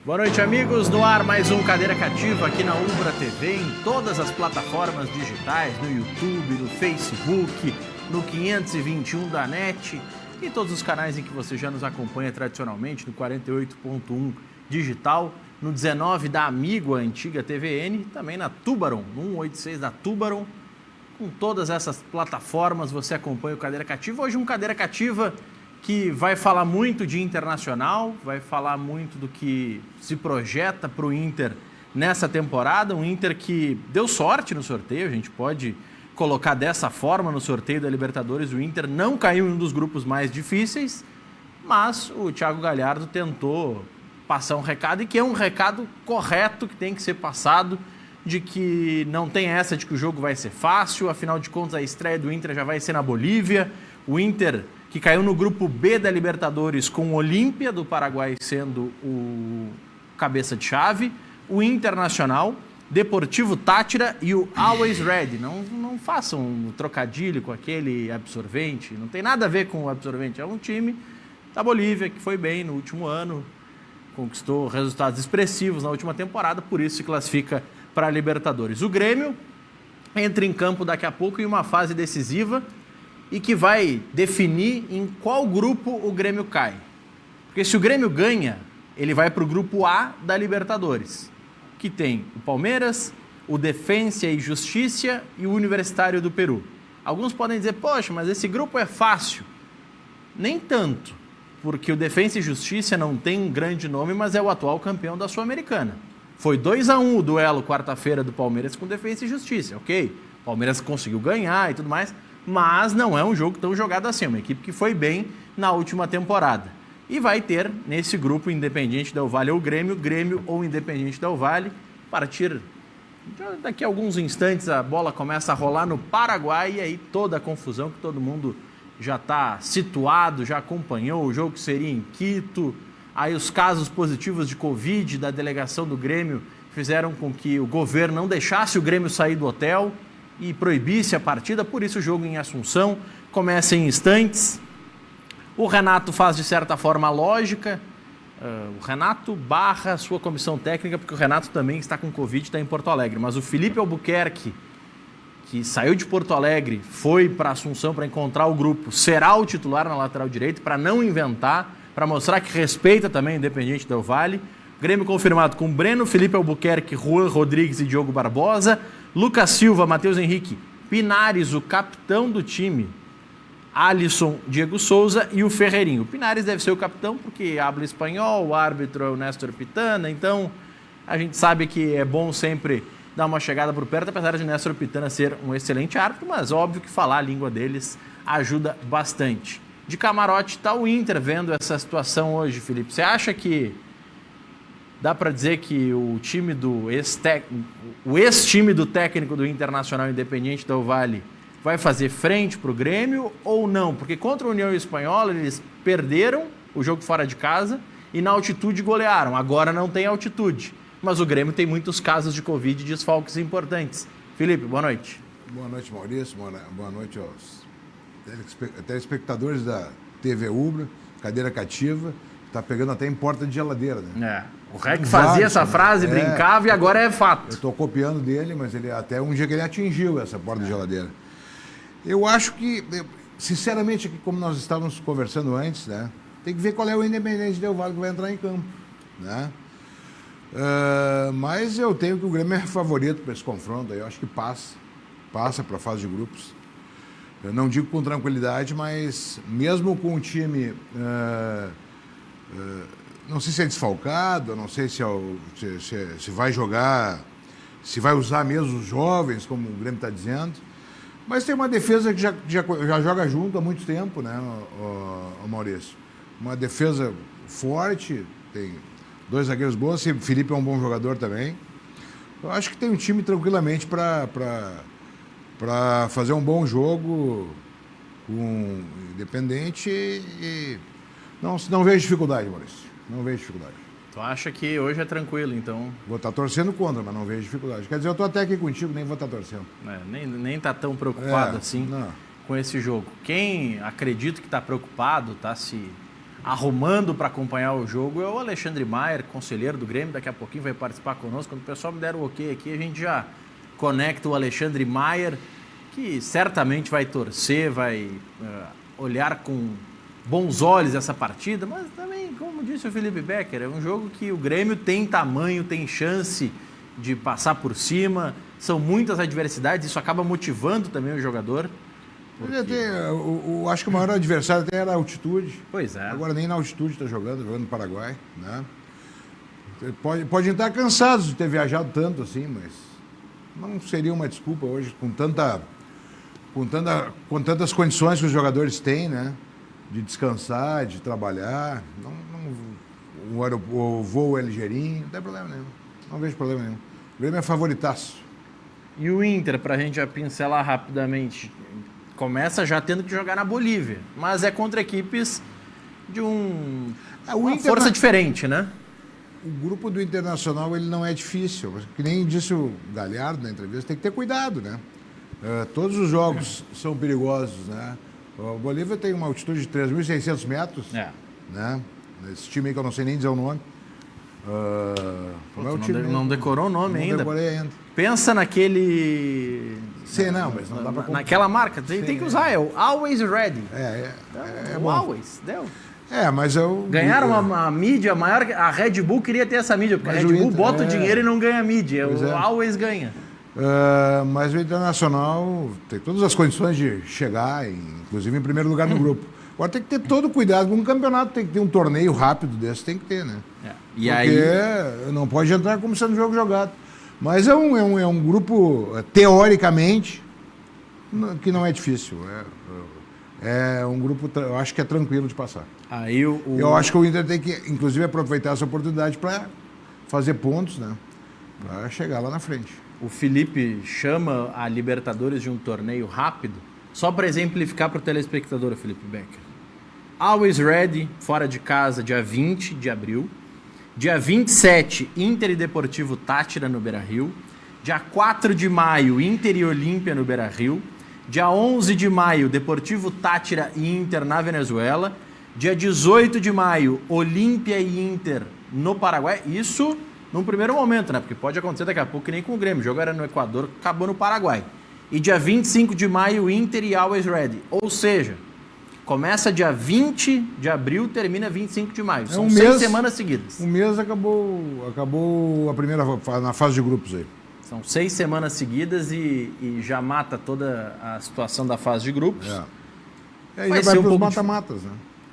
Boa noite, amigos. No ar, mais um Cadeira Cativa aqui na Umbra TV, em todas as plataformas digitais, no YouTube, no Facebook, no 521 da NET e todos os canais em que você já nos acompanha tradicionalmente, no 48.1 digital, no 19 da Amigo, a antiga TVN, também na Tubarão, no 186 da Tubarão. Com todas essas plataformas você acompanha o Cadeira Cativa. Hoje um Cadeira Cativa que vai falar muito de Internacional, vai falar muito do que se projeta para o Inter nessa temporada. Um Inter que deu sorte no sorteio, a gente pode colocar dessa forma no sorteio da Libertadores. O Inter não caiu em um dos grupos mais difíceis, mas o Thiago Galhardo tentou passar um recado, e que é um recado correto, que tem que ser passado, de que não tem essa de que o jogo vai ser fácil. Afinal de contas, a estreia do Inter já vai ser na Bolívia. O Inter que caiu no grupo B da Libertadores, com o Olímpia do Paraguai sendo o cabeça de chave, o Internacional, Deportivo Táchira e o Always Ready. Não façam um trocadilho com aquele absorvente, não tem nada a ver com o absorvente. É um time da Bolívia que foi bem no último ano, conquistou resultados expressivos na última temporada, por isso se classifica para a Libertadores. O Grêmio entra em campo daqui a pouco em uma fase decisiva e que vai definir em qual grupo o Grêmio cai. Porque se o Grêmio ganha, ele vai para o grupo A da Libertadores, que tem o Palmeiras, o Defensa e Justiça e o Universitário do Peru. Alguns podem dizer, poxa, mas esse grupo é fácil. Nem tanto, porque o Defensa e Justiça não tem um grande nome, mas é o atual campeão da Sul-Americana. Foi 2-1 o duelo quarta-feira do Palmeiras com Defensa e Justiça, ok? O Palmeiras conseguiu ganhar e tudo mais, mas não é um jogo tão jogado assim, é uma equipe que foi bem na última temporada. E vai ter nesse grupo Independiente Del Valle ou Grêmio ou Independiente Del Valle. A partir daqui a alguns instantes a bola começa a rolar no Paraguai, e aí toda a confusão que todo mundo já está situado, já acompanhou o jogo que seria em Quito. Aí os casos positivos de Covid da delegação do Grêmio fizeram com que o governo não deixasse o Grêmio sair do hotel e proibisse a partida, por isso o jogo em Assunção começa em instantes. O Renato faz de certa forma a lógica, o Renato barra a sua comissão técnica, porque o Renato também está com Covid, está em Porto Alegre, mas o Felipe Albuquerque, que saiu de Porto Alegre, foi para Assunção para encontrar o grupo, será o titular na lateral direita, para não inventar, para mostrar que respeita também o Independiente Del Valle. Grêmio confirmado com Breno, Felipe Albuquerque, Juan Rodrigues e Diogo Barbosa, Lucas Silva, Matheus Henrique, Pinares, o capitão do time, Alisson, Diego Souza e o Ferreirinho. O Pinares deve ser o capitão porque habla espanhol, o árbitro é o Néstor Pitana, então a gente sabe que é bom sempre dar uma chegada por perto, apesar de Néstor Pitana ser um excelente árbitro, mas óbvio que falar a língua deles ajuda bastante. De camarote está o Inter vendo essa situação hoje, Felipe. Você acha que dá para dizer que o time do ex-time do técnico do Internacional Independiente Del Valle vai fazer frente para o Grêmio ou não? Porque contra a União Espanhola eles perderam o jogo fora de casa e na altitude golearam. Agora não tem altitude, mas o Grêmio tem muitos casos de Covid e desfalques importantes. Felipe, boa noite. Boa noite, Maurício. Boa noite aos telespectadores da TV Umbra, Cadeira Cativa. Tá pegando até em porta de geladeira, né? O Rec fazia essa frase, brincava e agora é fato. Eu estou copiando dele, mas ele até um dia que ele atingiu essa porta de geladeira. Eu acho que, sinceramente, como nós estávamos conversando antes, né? Tem que ver qual é o Independente Del Valle que vai entrar em campo, né? Mas eu tenho que o Grêmio é favorito para esse confronto. Eu acho que passa para a fase de grupos. Eu não digo com tranquilidade, mas mesmo com o time... não sei se é desfalcado, não sei se vai jogar, se vai usar mesmo os jovens, como o Grêmio está dizendo, mas tem uma defesa que já joga junto há muito tempo, né, o Maurício? Uma defesa forte, tem 2 zagueiros bons, o Felipe é um bom jogador também. Eu acho que tem um time tranquilamente para fazer um bom jogo com o Independente e não vejo dificuldade, Maurício. Não vejo dificuldade. Tu acha que hoje é tranquilo, então? Vou estar torcendo contra, mas não vejo dificuldade. Quer dizer, eu estou até aqui contigo, nem vou estar torcendo. Nem tá tão preocupado assim com esse jogo. Quem acredita que está preocupado, está se arrumando para acompanhar o jogo é o Alexandre Maier, conselheiro do Grêmio, daqui a pouquinho vai participar conosco. Quando o pessoal me der o ok aqui, a gente já conecta o Alexandre Maier, que certamente vai torcer, vai olhar com bons olhos essa partida, mas também, como disse o Felipe Becker, é um jogo que o Grêmio tem tamanho, tem chance de passar por cima, são muitas adversidades, isso acaba motivando também o jogador. Porque... acho que o maior adversário até era a altitude. Pois é. Agora nem na altitude está jogando no Paraguai, né? Pode estar cansados de ter viajado tanto assim, mas não seria uma desculpa hoje com tantas condições que os jogadores têm, né? De descansar, de trabalhar. O voo é ligeirinho, não tem problema nenhum. Não vejo problema nenhum. O Grêmio é favoritaço. E o Inter, para a gente já pincelar rapidamente, começa já tendo que jogar na Bolívia, mas é contra equipes de uma força diferente, né? O grupo do Internacional ele não é difícil, que nem disse o Galhardo na entrevista, tem que ter cuidado, né? Todos os jogos são perigosos, né? A Bolívia tem uma altitude de 3.600 metros, né? Esse time aí que eu não sei nem dizer o nome. Não decorou o nome ainda. Não decorei ainda. Pensa naquele... Sim, não, mas não dá pra... Naquela marca, tem que usar, é o Always Ready. Bom. Always, deu. Mas eu... Ganharam uma mídia maior, a Red Bull queria ter essa mídia, porque a Red Bull bota o dinheiro e não ganha mídia, o Always ganha. Mas o Internacional tem todas as condições de chegar, inclusive em primeiro lugar no grupo. Agora tem que ter todo cuidado, um campeonato tem que ter um torneio rápido desse, tem que ter, né? E porque aí... não pode entrar como sendo jogo jogado. Mas é um grupo, teoricamente, que não é difícil. É um grupo, eu acho que é tranquilo de passar. Aí eu acho que o Inter tem que, inclusive, aproveitar essa oportunidade para fazer pontos, né? Para chegar lá na frente. O Felipe chama a Libertadores de um torneio rápido, só para exemplificar para o telespectador, Felipe Becker. Always Ready, fora de casa, dia 20 de abril. Dia 27, Inter e Deportivo Táchira no Beira-Rio. Dia 4 de maio, Inter e Olímpia no Beira-Rio. Dia 11 de maio, Deportivo Táchira e Inter na Venezuela. Dia 18 de maio, Olímpia e Inter no Paraguai. Isso num primeiro momento, né? Porque pode acontecer daqui a pouco que nem com o Grêmio. O jogo era no Equador, acabou no Paraguai. E dia 25 de maio, Inter e Always Ready. Ou seja, começa dia 20 de abril, termina 25 de maio. São 6 semanas seguidas. Um mês acabou a primeira na fase de grupos aí. São 6 semanas seguidas e já mata toda a situação da fase de grupos. E aí já vai para os mata-matas, né?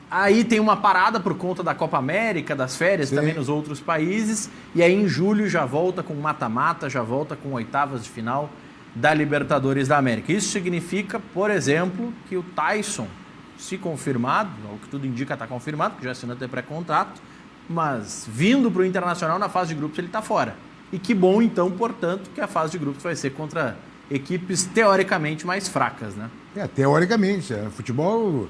Aí tem uma parada por conta da Copa América, das férias também nos outros países. E aí em julho já volta com mata-mata, já volta com oitavas de final da Libertadores da América. Isso significa, por exemplo, que o Tyson, se confirmado, o que tudo indica está confirmado, porque já assinou até pré-contrato, mas vindo para o Internacional na fase de grupos ele está fora. E que bom então, portanto, que a fase de grupos vai ser contra equipes teoricamente mais fracas, né? Teoricamente. Futebol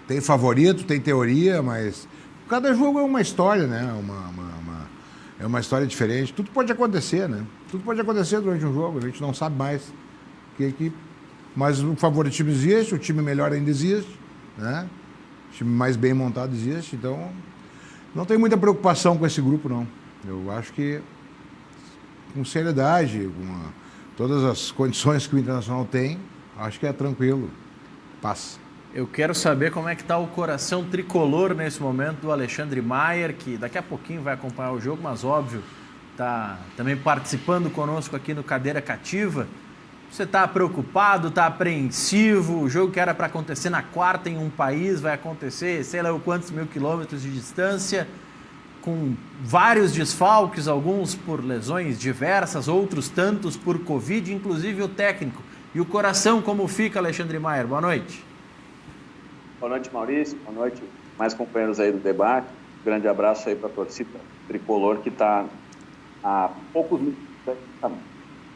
tem favorito, tem teoria, mas cada jogo é uma história, né? É uma história diferente. Tudo pode acontecer, né? Tudo pode acontecer durante um jogo, a gente não sabe mais que equipe. Mas o favoritismo existe, o time melhor ainda existe, né? O time mais bem montado existe, então não tem muita preocupação com esse grupo, não. Eu acho que com seriedade, com todas as condições que o Internacional tem, acho que é tranquilo, passa. Eu quero saber como é que está o coração tricolor nesse momento do Alexandre Maier, que daqui a pouquinho vai acompanhar o jogo, mas óbvio, está também participando conosco aqui no Cadeira Cativa. Você está preocupado, está apreensivo? O jogo que era para acontecer na quarta em um país vai acontecer, sei lá quantos mil quilômetros de distância, com vários desfalques, alguns por lesões diversas, outros tantos por Covid, inclusive o técnico. E o coração como fica, Alexandre Maier? Boa noite. Boa noite, Maurício. Boa noite, mais companheiros aí do debate. Um grande abraço aí para a torcida tricolor que está há poucos minutos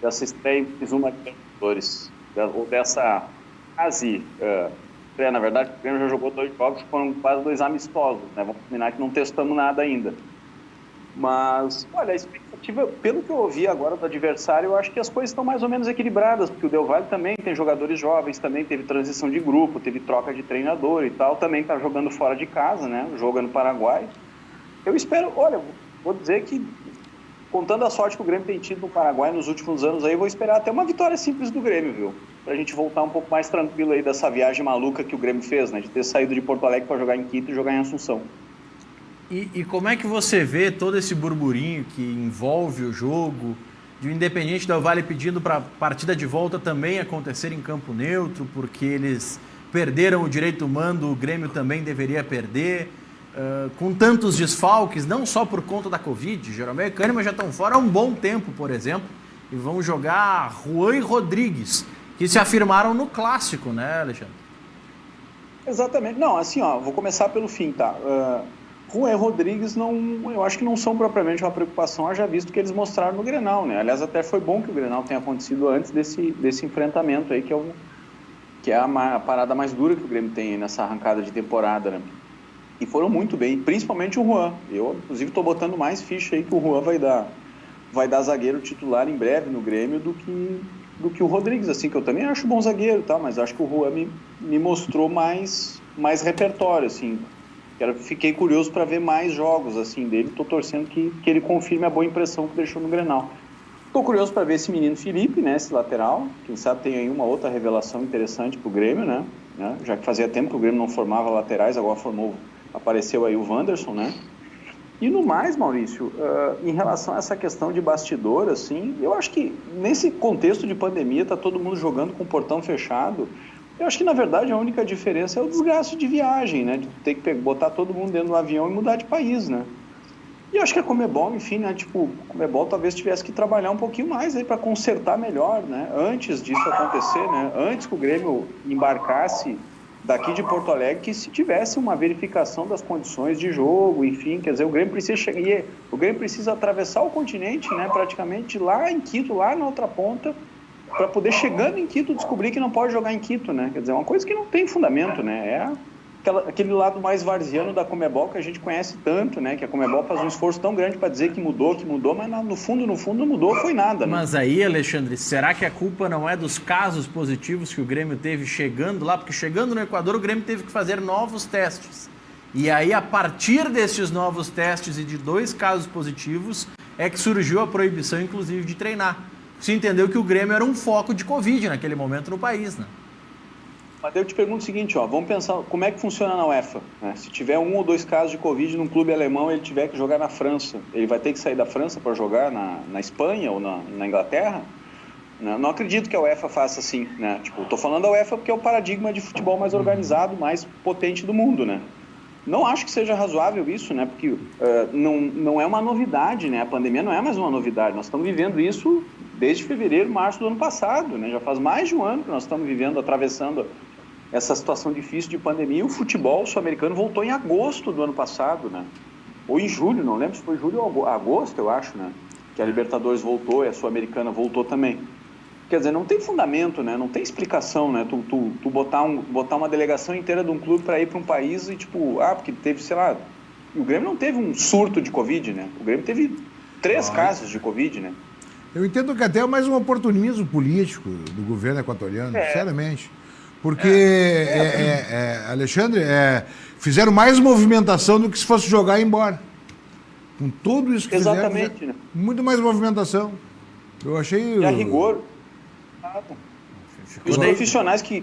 dessa estreia em mais uma Libertadores, ou dessa quase estreia. Na verdade, o Grêmio já jogou 2 jogos, foram quase 2 amistosos, né? Vamos combinar que não testamos nada ainda. Mas, olha, a expectativa, pelo que eu ouvi agora do adversário, eu acho que as coisas estão mais ou menos equilibradas, porque o Del Valle também tem jogadores jovens, também teve transição de grupo, teve troca de treinador e tal, também está jogando fora de casa, né? Joga no Paraguai. Eu espero, olha, vou dizer que, contando a sorte que o Grêmio tem tido no Paraguai nos últimos anos aí, vou esperar até uma vitória simples do Grêmio, viu? Pra gente voltar um pouco mais tranquilo aí dessa viagem maluca que o Grêmio fez, né? De ter saído de Porto Alegre para jogar em Quito e jogar em Assunção. E como é que você vê todo esse burburinho que envolve o jogo, de o Independiente Del Valle pedindo para a partida de volta também acontecer em campo neutro, porque eles perderam o direito humano, o Grêmio também deveria perder, com tantos desfalques, não só por conta da Covid, Jeromel e Kahneman já estão fora há um bom tempo, por exemplo, e vão jogar Juan e Rodrigues, que se afirmaram no clássico, né, Alexandre? Exatamente. Não, assim, ó, vou começar pelo fim, tá? Juan e Rodrigues, eu acho que não são propriamente uma preocupação, haja visto que eles mostraram no Grenal, né? Aliás, até foi bom que o Grenal tenha acontecido antes desse enfrentamento aí, que é a parada mais dura que o Grêmio tem nessa arrancada de temporada, né? E foram muito bem, principalmente o Juan. Eu, inclusive, estou botando mais ficha aí que o Juan vai dar zagueiro titular em breve no Grêmio do que o Rodrigues, assim, que eu também acho bom zagueiro, tá? Mas acho que o Juan me mostrou mais repertório, assim. Fiquei curioso para ver mais jogos assim dele. Estou torcendo que ele confirme a boa impressão que deixou no Grenal. Estou curioso para ver esse menino Felipe, né, esse lateral. Quem sabe tem aí uma outra revelação interessante para o Grêmio, né? Já que fazia tempo que o Grêmio não formava laterais, agora apareceu aí o Wanderson, né? E no mais, Maurício, em relação a essa questão de bastidor, assim, eu acho que nesse contexto de pandemia, está todo mundo jogando com o portão fechado. Eu acho que, na verdade, a única diferença é o desgaste de viagem, né? De ter que botar todo mundo dentro do avião e mudar de país, né? E eu acho que a Conmebol, enfim, né? Tipo, a Conmebol talvez tivesse que trabalhar um pouquinho mais aí para consertar melhor, né? Antes disso acontecer, né? Antes que o Grêmio embarcasse daqui de Porto Alegre, que se tivesse uma verificação das condições de jogo, enfim, quer dizer, o Grêmio precisa atravessar o continente, né? Praticamente lá em Quito, lá na outra ponta, para poder, chegando em Quito, descobrir que não pode jogar em Quito, né? Quer dizer, uma coisa que não tem fundamento, né? É aquele lado mais varziano da Conmebol que a gente conhece tanto, né? Que a Conmebol faz um esforço tão grande para dizer que mudou, mas no fundo não mudou, foi nada, né? Mas aí, Alexandre, será que a culpa não é dos casos positivos que o Grêmio teve chegando lá? Porque chegando no Equador, o Grêmio teve que fazer novos testes. E aí, a partir desses novos testes e de 2 casos positivos, é que surgiu a proibição, inclusive, de treinar. Se entendeu que o Grêmio era um foco de Covid naquele momento no país, né? Mas eu te pergunto o seguinte, ó, vamos pensar como é que funciona na UEFA, né? Se tiver 1 ou 2 casos de Covid num clube alemão, ele tiver que jogar na França, ele vai ter que sair da França para jogar na Espanha ou na Inglaterra? Não acredito que a UEFA faça assim, né? Tipo, tô falando da UEFA porque é o paradigma de futebol mais organizado, mais potente do mundo, né? Não acho que seja razoável isso, né? Porque não é uma novidade, né? A pandemia não é mais uma novidade. Nós estamos vivendo isso desde fevereiro, março do ano passado, né? Já faz mais de um ano que nós estamos atravessando essa situação difícil de pandemia. E o futebol sul-americano voltou em agosto do ano passado, né? Ou em julho, não lembro se foi julho ou agosto, eu acho, né? Que a Libertadores voltou e a Sul-Americana voltou também. Quer dizer, não tem fundamento, né? Não tem explicação, né? Tu botar uma delegação inteira de um clube para ir para um país e tipo, porque teve, sei lá, o Grêmio não teve um surto de Covid, né? O Grêmio teve 3 casos de Covid, né? Eu entendo que até é mais um oportunismo político do governo equatoriano, sinceramente. Porque, Alexandre, fizeram mais movimentação do que se fosse jogar e ir embora. Com tudo isso que Exatamente, né? Muito mais movimentação. Eu achei... E a rigor... Os profissionais que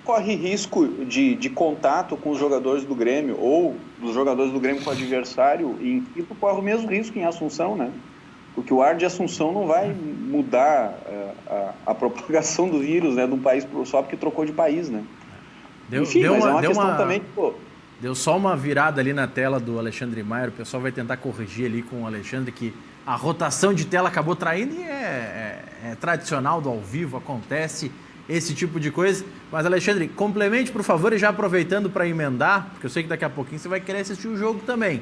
correm risco de contato com os jogadores do Grêmio ou dos jogadores do Grêmio com o adversário, em Quito corre o mesmo risco em Assunção, né? Porque o ar de Assunção não vai mudar a propagação do vírus, né, de um país só porque trocou de país, né? Também... Deu só uma virada ali na tela do Alexandre Maia, o pessoal vai tentar corrigir ali com o Alexandre que a rotação de tela acabou traindo e é tradicional do ao vivo, acontece esse tipo de coisa. Mas, Alexandre, complemente, por favor, e já aproveitando para emendar, porque eu sei que daqui a pouquinho você vai querer assistir o jogo também.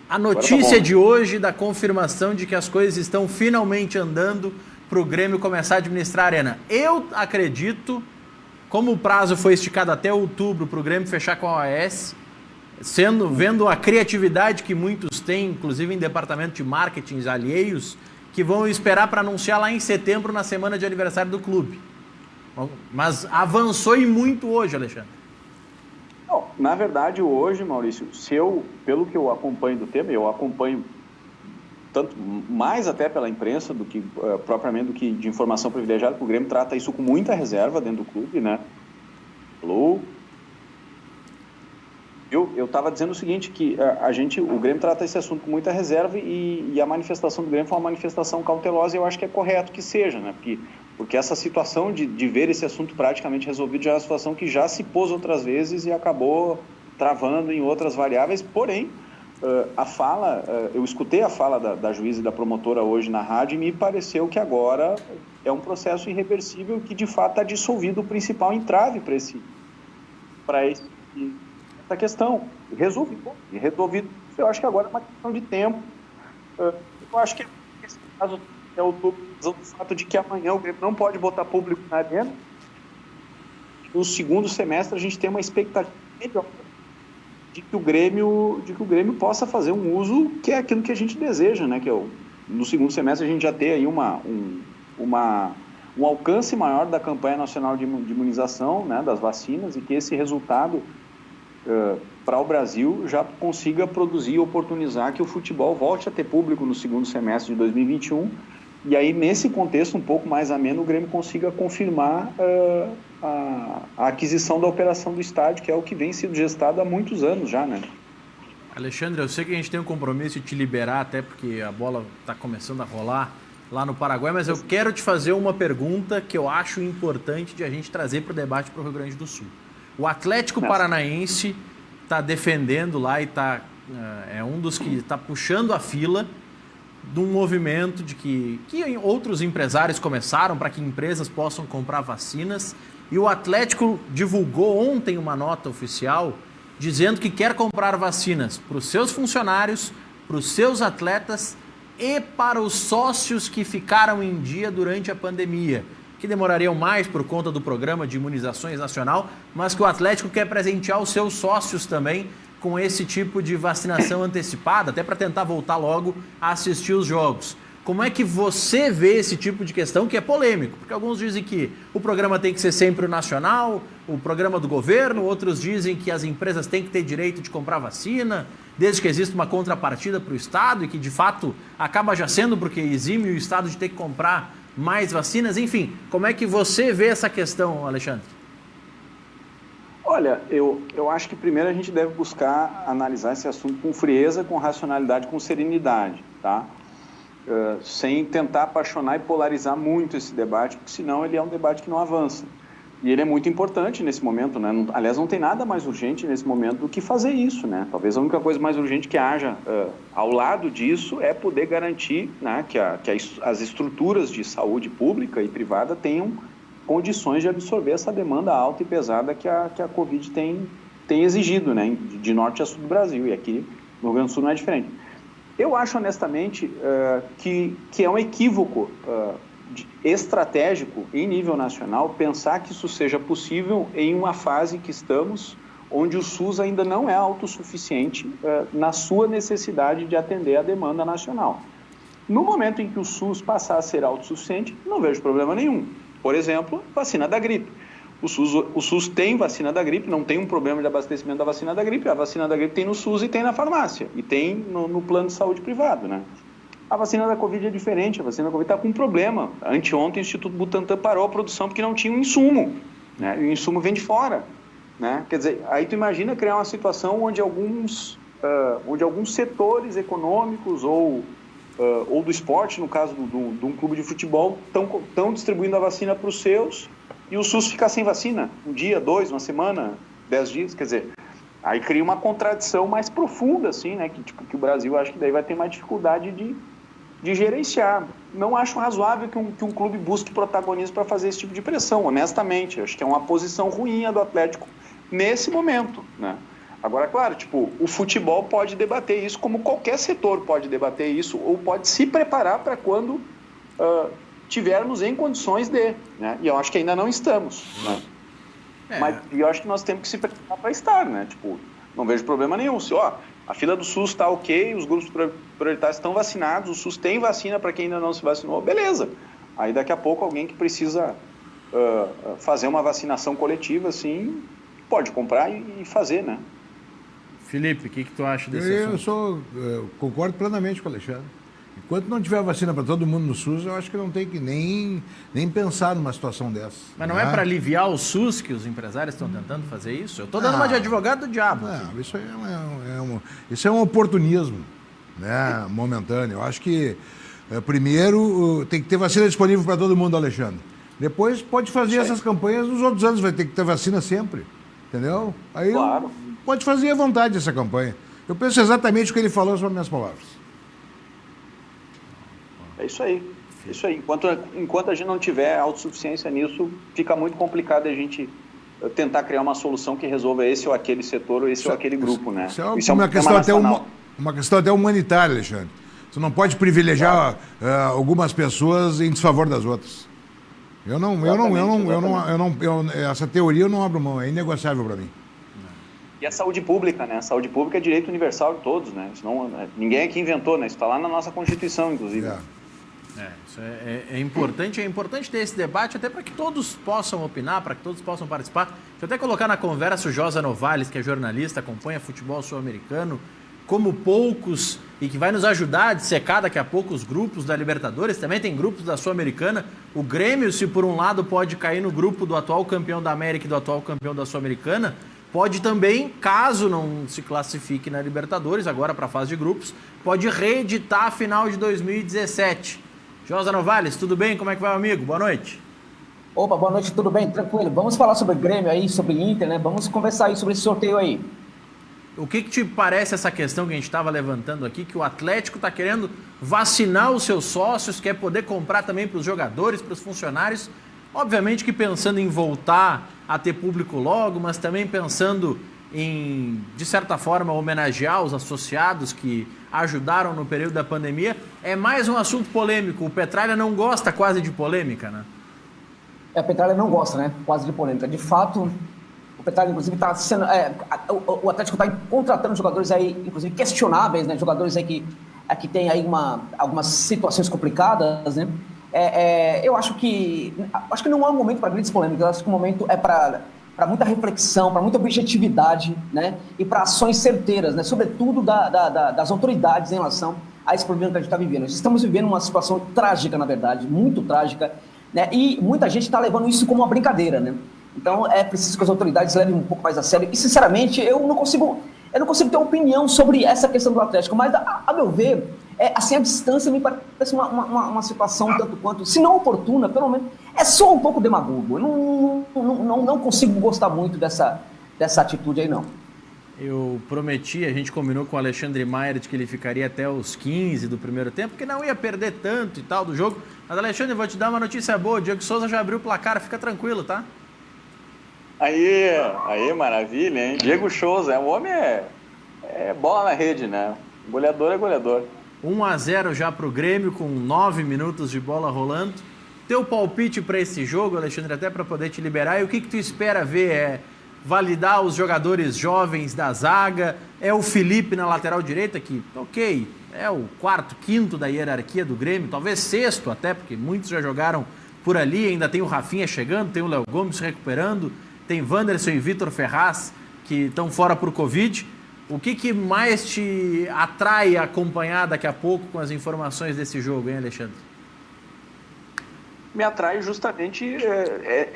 A notícia de hoje da confirmação de que as coisas estão finalmente andando para o Grêmio começar a administrar a Arena. Eu acredito, como o prazo foi esticado até outubro para o Grêmio fechar com a OAS, vendo a criatividade que muitos têm, inclusive em departamento de marketing alheios, que vão esperar para anunciar lá em setembro, na semana de aniversário do clube. Mas avançou e muito hoje, Alexandre. Não, na verdade, hoje, Maurício, pelo que eu acompanho do tema, eu acompanho tanto mais até pela imprensa do que propriamente do que de informação privilegiada, porque o Grêmio trata isso com muita reserva dentro do clube, né? Eu estava dizendo o seguinte, que o Grêmio trata esse assunto com muita reserva e a manifestação do Grêmio foi uma manifestação cautelosa e eu acho que é correto que seja, né? Porque essa situação de ver esse assunto praticamente resolvido já é uma situação que já se pôs outras vezes e acabou travando em outras variáveis, porém, eu escutei a fala da juíza e da promotora hoje na rádio e me pareceu que agora é um processo irreversível que de fato está dissolvido o principal entrave para essa questão. Resolvido. Eu acho que agora é uma questão de tempo. Eu acho que esse caso é o do fato de que amanhã o Grêmio não pode botar público na arena. No segundo semestre a gente tem uma expectativa melhor de que o Grêmio possa fazer um uso que é aquilo que a gente deseja, né? Que no segundo semestre a gente já tem aí um alcance maior da campanha nacional de imunização, né, das vacinas, e que esse resultado para o Brasil já consiga produzir e oportunizar que o futebol volte a ter público no segundo semestre de 2021, e aí nesse contexto um pouco mais ameno o Grêmio consiga confirmar a aquisição da operação do estádio, que é o que vem sendo gestado há muitos anos já, né? Alexandre, eu sei que a gente tem um compromisso de te liberar, até porque a bola está começando a rolar lá no Paraguai, mas eu quero te fazer uma pergunta que eu acho importante de a gente trazer para o debate para o Rio Grande do Sul. O Atlético Paranaense está defendendo lá e é um dos que está puxando a fila de um movimento de que outros empresários começaram para que empresas possam comprar vacinas, e o Atlético divulgou ontem uma nota oficial dizendo que quer comprar vacinas para os seus funcionários, para os seus atletas e para os sócios que ficaram em dia durante a pandemia, que demorariam mais por conta do programa de imunizações nacional, mas que o Atlético quer presentear os seus sócios também com esse tipo de vacinação antecipada, até para tentar voltar logo a assistir os jogos. Como é que você vê esse tipo de questão, que é polêmico? Porque alguns dizem que o programa tem que ser sempre o nacional, o programa do governo, outros dizem que as empresas têm que ter direito de comprar vacina, desde que exista uma contrapartida para o Estado, e que de fato acaba já sendo porque exime o Estado de ter que comprar mais vacinas. Enfim, como é que você vê essa questão, Alexandre? Olha, eu acho que primeiro a gente deve buscar analisar esse assunto com frieza, com racionalidade, com serenidade, tá? Sem tentar apaixonar e polarizar muito esse debate, porque senão ele é um debate que não avança. E ele é muito importante nesse momento, né? Aliás, não tem nada mais urgente nesse momento do que fazer isso, né? Talvez a única coisa mais urgente que haja ao lado disso é poder garantir, né, que as estruturas de saúde pública e privada tenham condições de absorver essa demanda alta e pesada que a Covid tem exigido, né? De norte a sul do Brasil, e aqui no Rio Grande do Sul não é diferente. Eu acho, honestamente, que é um equívoco estratégico em nível nacional pensar que isso seja possível em uma fase que estamos, onde o SUS ainda não é autossuficiente na sua necessidade de atender a demanda nacional. No momento em que o SUS passar a ser autossuficiente, não vejo problema nenhum. Por exemplo, vacina da gripe. O SUS tem vacina da gripe, não tem um problema de abastecimento da vacina da gripe. A vacina da gripe tem no SUS e tem na farmácia, e tem no plano de saúde privado, né? A vacina da Covid é diferente, a vacina da Covid está com um problema. Anteontem o Instituto Butantan parou a produção porque não tinha um insumo, né? E o insumo vem de fora, né? Quer dizer, aí tu imagina criar uma situação onde alguns setores econômicos ou do esporte, no caso de um clube de futebol, estão distribuindo a vacina para os seus, e o SUS fica sem vacina, um dia, 2, uma semana, 10 dias, quer dizer, aí cria uma contradição mais profunda, assim, né, que o Brasil acho que daí vai ter mais dificuldade de gerenciar. Não acho razoável que um clube busque protagonismo para fazer esse tipo de pressão, honestamente, acho que é uma posição ruim a do Atlético nesse momento, né. Agora, claro, o futebol pode debater isso, como qualquer setor pode debater isso, ou pode se preparar para quando tivermos em condições de, né? E eu acho que ainda não estamos, né? Mas eu acho que nós temos que se preparar para estar, né? Não vejo problema nenhum. Se, a fila do SUS está ok, os grupos prioritários estão vacinados, o SUS tem vacina para quem ainda não se vacinou, beleza. Aí daqui a pouco alguém que precisa fazer uma vacinação coletiva, assim, pode comprar e fazer, né? Felipe, o que tu acha desse assunto? Eu concordo plenamente com o Alexandre. Enquanto não tiver vacina para todo mundo no SUS, eu acho que não tem que nem pensar numa situação dessa. Mas não é para aliviar o SUS que os empresários estão tentando fazer isso? Eu estou dando uma de advogado do diabo. Não, isso é um oportunismo, né, momentâneo. Eu acho que, primeiro, tem que ter vacina disponível para todo mundo, Alexandre. Depois pode fazer essas campanhas nos outros anos, vai ter que ter vacina sempre, entendeu? Aí claro. Pode fazer à vontade essa campanha. Eu penso exatamente o que ele falou sobre minhas palavras. É isso aí. Isso aí. Enquanto a gente não tiver autossuficiência nisso, fica muito complicado a gente tentar criar uma solução que resolva esse ou aquele setor, ou esse ou aquele grupo, né? Isso é uma questão até humanitária, Alexandre. Você não pode privilegiar algumas pessoas em desfavor das outras. Essa teoria eu não abro mão, é inegociável para mim. E a saúde pública, né? A saúde pública é direito universal de todos, né? Senão, ninguém aqui inventou, né? Isso está lá na nossa Constituição, inclusive. Isso é importante ter esse debate até para que todos possam opinar, para que todos possam participar. Deixa eu até colocar na conversa o Josa Novales, que é jornalista, acompanha futebol sul-americano, como poucos, e que vai nos ajudar a dissecar daqui a pouco os grupos da Libertadores. Também tem grupos da Sul-Americana. O Grêmio, se por um lado pode cair no grupo do atual campeão da América e do atual campeão da Sul-Americana, pode também, caso não se classifique na Libertadores, agora para a fase de grupos, pode reeditar a final de 2017. Josa Novales, tudo bem? Como é que vai, amigo? Boa noite. Opa, boa noite, tudo bem? Tranquilo. Vamos falar sobre Grêmio aí, sobre Inter, né? Vamos conversar aí sobre esse sorteio aí. O que te parece essa questão que a gente estava levantando aqui, que o Atlético está querendo vacinar os seus sócios, quer poder comprar também para os jogadores, para os funcionários, obviamente que pensando em voltar a ter público logo, mas também pensando em, de certa forma, homenagear os associados que ajudaram no período da pandemia. É mais um assunto polêmico. O Petralha não gosta quase de polêmica, né? A Petralha não gosta, né? Quase de polêmica. De fato, o Petralha, inclusive, está sendo... o Atlético está contratando jogadores aí, inclusive, questionáveis, né? Jogadores aí que tem aí algumas situações complicadas, né? Eu acho que não é um momento para grandes polêmicas. Eu acho que o momento é para muita reflexão, para muita objetividade, né? E para ações certeiras, né? Sobretudo das autoridades em relação a esse problema que a gente está vivendo. Nós estamos vivendo uma situação trágica, na verdade, muito trágica, né? E muita gente está levando isso como uma brincadeira, né? Então é preciso que as autoridades levem um pouco mais a sério. E, sinceramente, eu não consigo ter opinião sobre essa questão do Atlético, mas, a meu ver, assim, a distância me parece uma situação tanto quanto, se não oportuna, pelo menos, é só um pouco demagogo. Eu não consigo gostar muito dessa atitude aí, não. Eu prometi, a gente combinou com o Alexandre Mayer de que ele ficaria até os 15 do primeiro tempo, porque não ia perder tanto e tal do jogo. Mas, Alexandre, eu vou te dar uma notícia boa. O Diego Souza já abriu o placar, fica tranquilo, tá? Aí, maravilha, hein? Diego Souza, o homem é bola na rede, né? Goleador é goleador. 1-0 já pro Grêmio, com 9 minutos de bola rolando. Teu palpite para esse jogo, Alexandre, até para poder te liberar, e o que tu espera ver? Validar os jogadores jovens da zaga? É o Felipe na lateral direita, que, ok, é o quarto, quinto da hierarquia do Grêmio, talvez sexto até, porque muitos já jogaram por ali, ainda tem o Rafinha chegando, tem o Léo Gomes se recuperando, tem Wanderson e Vitor Ferraz, que estão fora por Covid. O que mais te atrai a acompanhar daqui a pouco com as informações desse jogo, hein, Alexandre? Me atrai justamente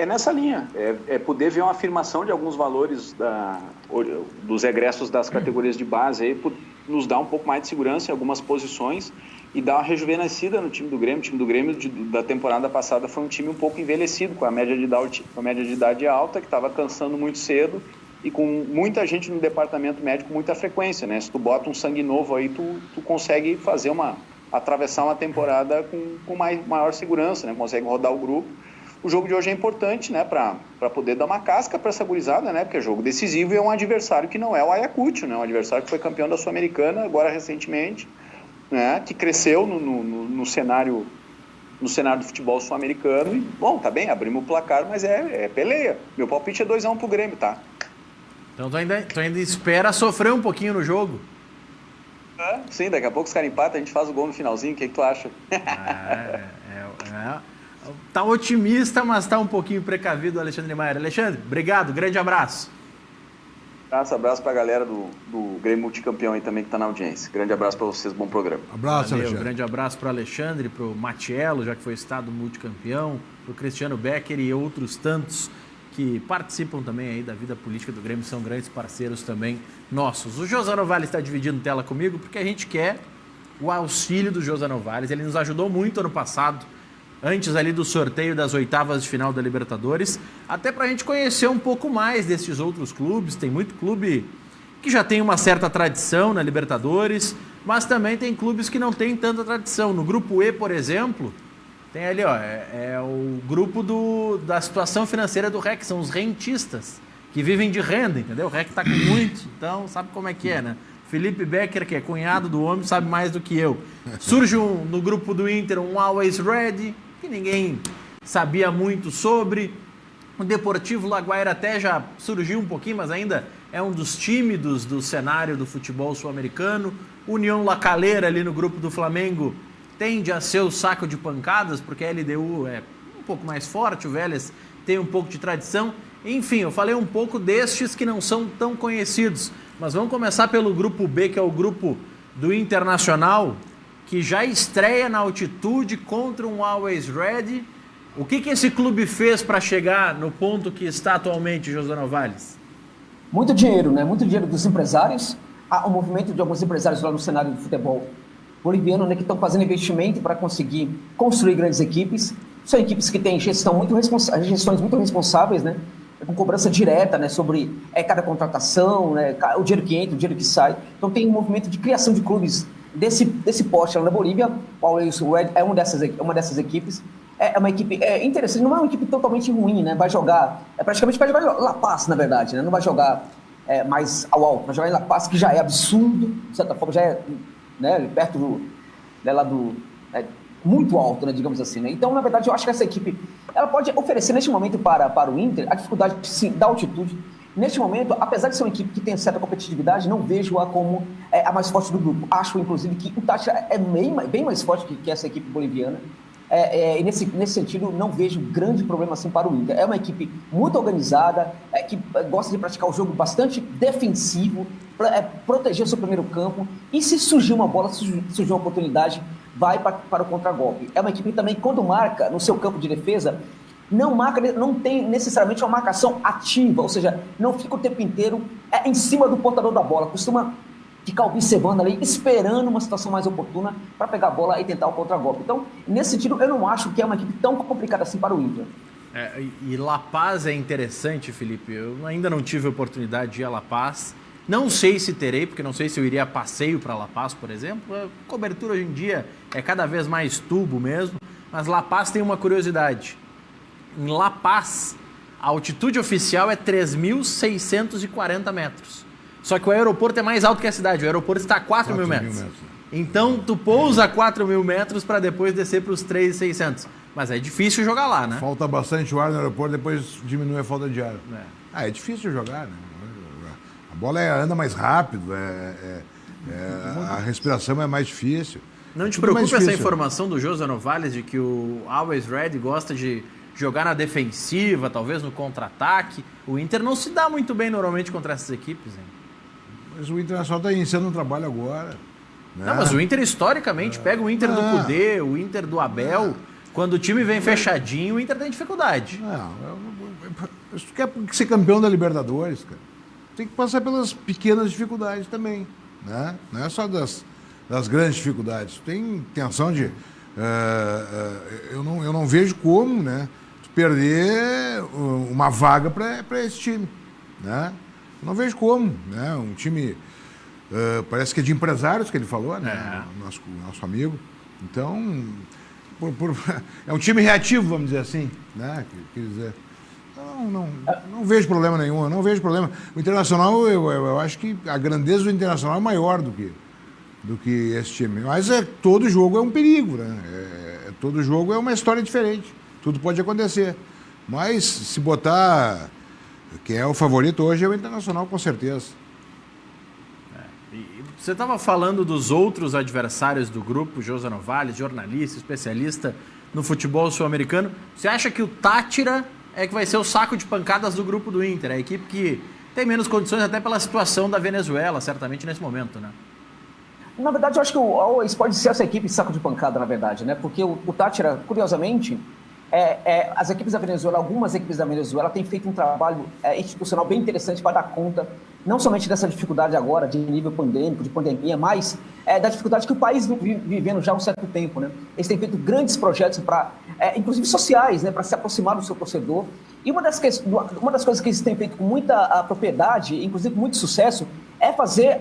nessa linha. É poder ver uma afirmação de alguns valores dos egressos das categorias de base, aí, nos dá um pouco mais de segurança em algumas posições e dar uma rejuvenescida no time do Grêmio. O time do Grêmio da temporada passada foi um time um pouco envelhecido, com a média de idade alta, que estava cansando muito cedo e com muita gente no departamento médico com muita frequência, né? Se tu bota um sangue novo aí, tu consegue atravessar uma temporada com maior segurança, né? Consegue rodar o grupo. O jogo de hoje é importante, né? Para poder dar uma casca para essa gurizada, né? Porque é jogo decisivo e é um adversário que não é o Ayacucho, né? Um adversário que foi campeão da Sul-Americana agora recentemente, né? Que cresceu no cenário do futebol sul-americano e, bom, tá bem, abrimos o placar, mas é peleia. Meu palpite é 2-1 pro Grêmio, tá? Então tu ainda espera sofrer um pouquinho no jogo. Sim, daqui a pouco os caras empatam, a gente faz o gol no finalzinho. O que tu acha? Tá otimista, mas tá um pouquinho precavido o Alexandre Maia. Alexandre, obrigado, grande abraço. Abraço pra galera do Grêmio Multicampeão aí também que tá na audiência. Grande abraço pra vocês, bom programa. Abraço, Alexandre. Grande abraço pro Alexandre, pro Matiello, já que foi estado multicampeão, pro Cristiano Becker e outros tantos que participam também aí da vida política do Grêmio, são grandes parceiros também nossos. O José Novales está dividindo tela comigo porque a gente quer o auxílio do José Novales. Ele nos ajudou muito ano passado, antes ali do sorteio das oitavas de final da Libertadores, até para a gente conhecer um pouco mais desses outros clubes. Tem muito clube que já tem uma certa tradição na Libertadores, mas também tem clubes que não têm tanta tradição. No grupo E, por exemplo, tem ali, ó, é o grupo da situação financeira do REC, são os rentistas, que vivem de renda, entendeu? O REC tá com muito, então sabe como é que é, né? Felipe Becker, que é cunhado do homem, sabe mais do que eu. Surge no grupo do Inter um Always Ready, que ninguém sabia muito sobre. O Deportivo Laguaira até já surgiu um pouquinho, mas ainda é um dos tímidos do cenário do futebol sul-americano. União La Calera ali no grupo do Flamengo tende a ser o saco de pancadas, porque a LDU é um pouco mais forte, o Vélez tem um pouco de tradição. Enfim, eu falei um pouco destes que não são tão conhecidos, mas vamos começar pelo grupo B, que é o grupo do Internacional, que já estreia na altitude contra um Always Ready. O que esse clube fez para chegar no ponto que está atualmente, José Novales? Muito dinheiro, né? Muito dinheiro dos empresários. Há um movimento de alguns empresários lá no cenário do futebol boliviano, né, que estão fazendo investimento para conseguir construir grandes equipes. São equipes que têm gestões muito responsáveis, né, com cobrança direta, né, sobre cada contratação, né, o dinheiro que entra, o dinheiro que sai. Então tem um movimento de criação de clubes desse porte lá na Bolívia. O Always Red é uma dessas equipes. É uma equipe interessante, não é uma equipe totalmente ruim, né? Vai jogar, praticamente vai jogar La Paz, na verdade, né? Não vai jogar mais ao alto, vai jogar em La Paz, que já é absurdo, de certa forma já é, né, perto muito alto, né, digamos assim, né? Então, na verdade, eu acho que essa equipe ela pode oferecer neste momento para o Inter a dificuldade, sim, da altitude. Neste momento, apesar de ser uma equipe que tem certa competitividade, não vejo-a como a mais forte do grupo. Acho, inclusive, que o Táchira é bem mais forte que essa equipe boliviana. E nesse sentido, não vejo grande problema assim para o Inter. É uma equipe muito organizada, que gosta de praticar o jogo bastante defensivo, proteger o seu primeiro campo, e se surgir uma bola, se surgir uma oportunidade, vai para o contragolpe. É uma equipe também, quando marca no seu campo de defesa, não tem necessariamente uma marcação ativa, ou seja, não fica o tempo inteiro em cima do portador da bola, costuma ficar observando ali, esperando uma situação mais oportuna para pegar a bola e tentar o contragolpe. Então, nesse sentido, eu não acho que é uma equipe tão complicada assim para o Inter. E La Paz é interessante, Felipe. Eu ainda não tive a oportunidade de ir a La Paz. Não sei se terei, porque não sei se eu iria a passeio para La Paz, por exemplo. A cobertura hoje em dia é cada vez mais tubo mesmo. Mas La Paz tem uma curiosidade. Em La Paz, a altitude oficial é 3.640 metros. Só que o aeroporto é mais alto que a cidade. O aeroporto está a 4.000 metros. Então, tu pousa a 4.000 metros para depois descer para os 3.600. Mas é difícil jogar lá, né? Falta bastante ar no aeroporto, depois diminui a falta de ar. É difícil jogar, né? A bola anda mais rápido, a respiração é mais difícil. Não te preocupa essa informação do José Novales de que o Always Ready gosta de jogar na defensiva, talvez no contra-ataque. O Inter não se dá muito bem normalmente contra essas equipes, hein? Mas o Internacional está iniciando um trabalho agora. Né? Não, mas o Inter historicamente pega o Inter do Cudê, o Inter do Abel. Quando o time vem fechadinho, o Inter tem dificuldade. Se tu quer ser campeão da Libertadores, cara, tem que passar pelas pequenas dificuldades também. Né? Não é só das grandes dificuldades. Tem intenção de... eu não vejo como, né, tu perder uma vaga para esse time. Né? Eu não vejo como. Né? Um time... parece que é de empresários que ele falou, né? Nosso amigo. Então, é um time reativo, vamos dizer assim, né? Quer dizer, não vejo problema nenhum, eu não vejo problema. O Internacional, eu acho que a grandeza do Internacional é maior do que esse time. Mas todo jogo é um perigo, né? Todo jogo é uma história diferente. Tudo pode acontecer. Mas se botar Quem é o favorito hoje é o Internacional, com certeza. Você estava falando dos outros adversários do grupo, José Novales, jornalista, especialista no futebol sul-americano. Você acha que o Táchira é que vai ser o saco de pancadas do grupo do Inter? A equipe que tem menos condições até pela situação da Venezuela, certamente nesse momento, né? Na verdade, eu acho que o Always pode ser essa equipe saco de pancada, na verdade, né? Porque o Táchira, curiosamente, as equipes da Venezuela, algumas equipes da Venezuela têm feito um trabalho institucional bem interessante para dar conta, não somente dessa dificuldade agora de nível pandêmico, de pandemia, mas da dificuldade que o país vive vivendo já há um certo tempo, né? Eles têm feito grandes projetos, inclusive sociais, né? Para se aproximar do seu torcedor. E uma das coisas que eles têm feito com muita propriedade, inclusive com muito sucesso, é fazer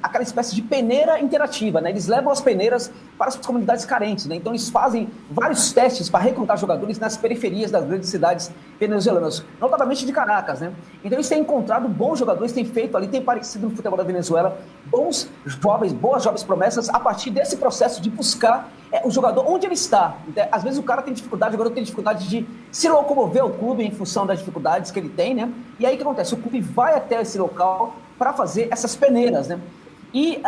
aquela espécie de peneira interativa, né? Eles levam as peneiras para as comunidades carentes, né? Então eles fazem vários testes para recrutar jogadores nas periferias das grandes cidades venezuelanas, notadamente de Caracas, né? Então eles têm encontrado bons jogadores, têm feito ali, têm parecido no futebol da Venezuela, boas jovens promessas a partir desse processo de buscar o jogador onde ele está. Às vezes o cara tem dificuldade, o jogador tem dificuldade de se locomover ao clube em função das dificuldades que ele tem, né? E aí o que acontece? O clube vai até esse local para fazer essas peneiras, né? E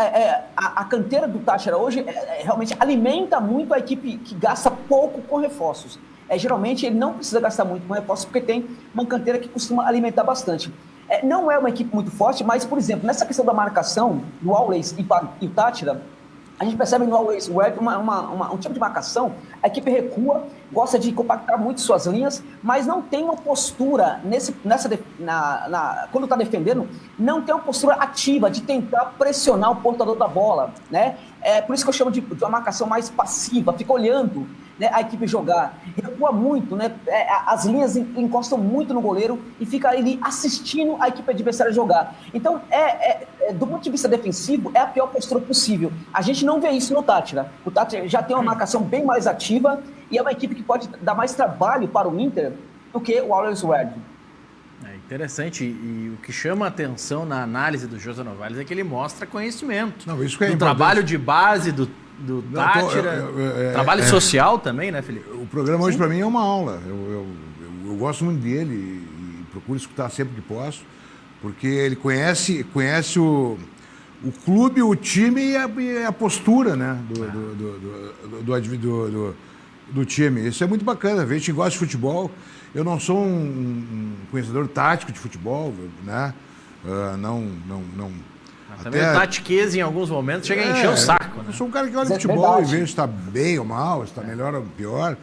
a canteira do Táchira hoje realmente alimenta muito a equipe que gasta pouco com reforços. Geralmente ele não precisa gastar muito com reforços porque tem uma canteira que costuma alimentar bastante. Não é uma equipe muito forte, mas, por exemplo, nessa questão da marcação, do Always e o Táchira, a gente percebe no Always Red um tipo de marcação, a equipe recua, gosta de compactar muito suas linhas, mas não tem uma postura, quando está defendendo, não tem uma postura ativa de tentar pressionar o portador da bola, né? Por isso que eu chamo de uma marcação mais passiva, fica olhando, né, a equipe jogar, recua muito, né? As linhas encostam muito no goleiro e fica ali assistindo a equipe adversária jogar. Então, do ponto de vista defensivo, é a pior postura possível. A gente não vê isso no Táchira. O Táchira já tem uma marcação bem mais ativa e é uma equipe que pode dar mais trabalho para o Inter do que o Always Red. Interessante, e o que chama a atenção na análise do José Novales é que ele mostra conhecimento. Não, isso que é do importante. Trabalho de base do Táchira, trabalho social também, né, Felipe? O programa hoje para mim é uma aula. Eu gosto muito dele e procuro escutar sempre que posso, porque ele conhece o clube, o time e a postura, né, do time. Isso é muito bacana. A gente gosta de futebol. Eu não sou um conhecedor tático de futebol, né? Também o tatiqueza, em alguns momentos, chega a encher o saco. Né? Eu sou um cara que olha futebol e vejo se está bem ou mal, se está melhor ou pior.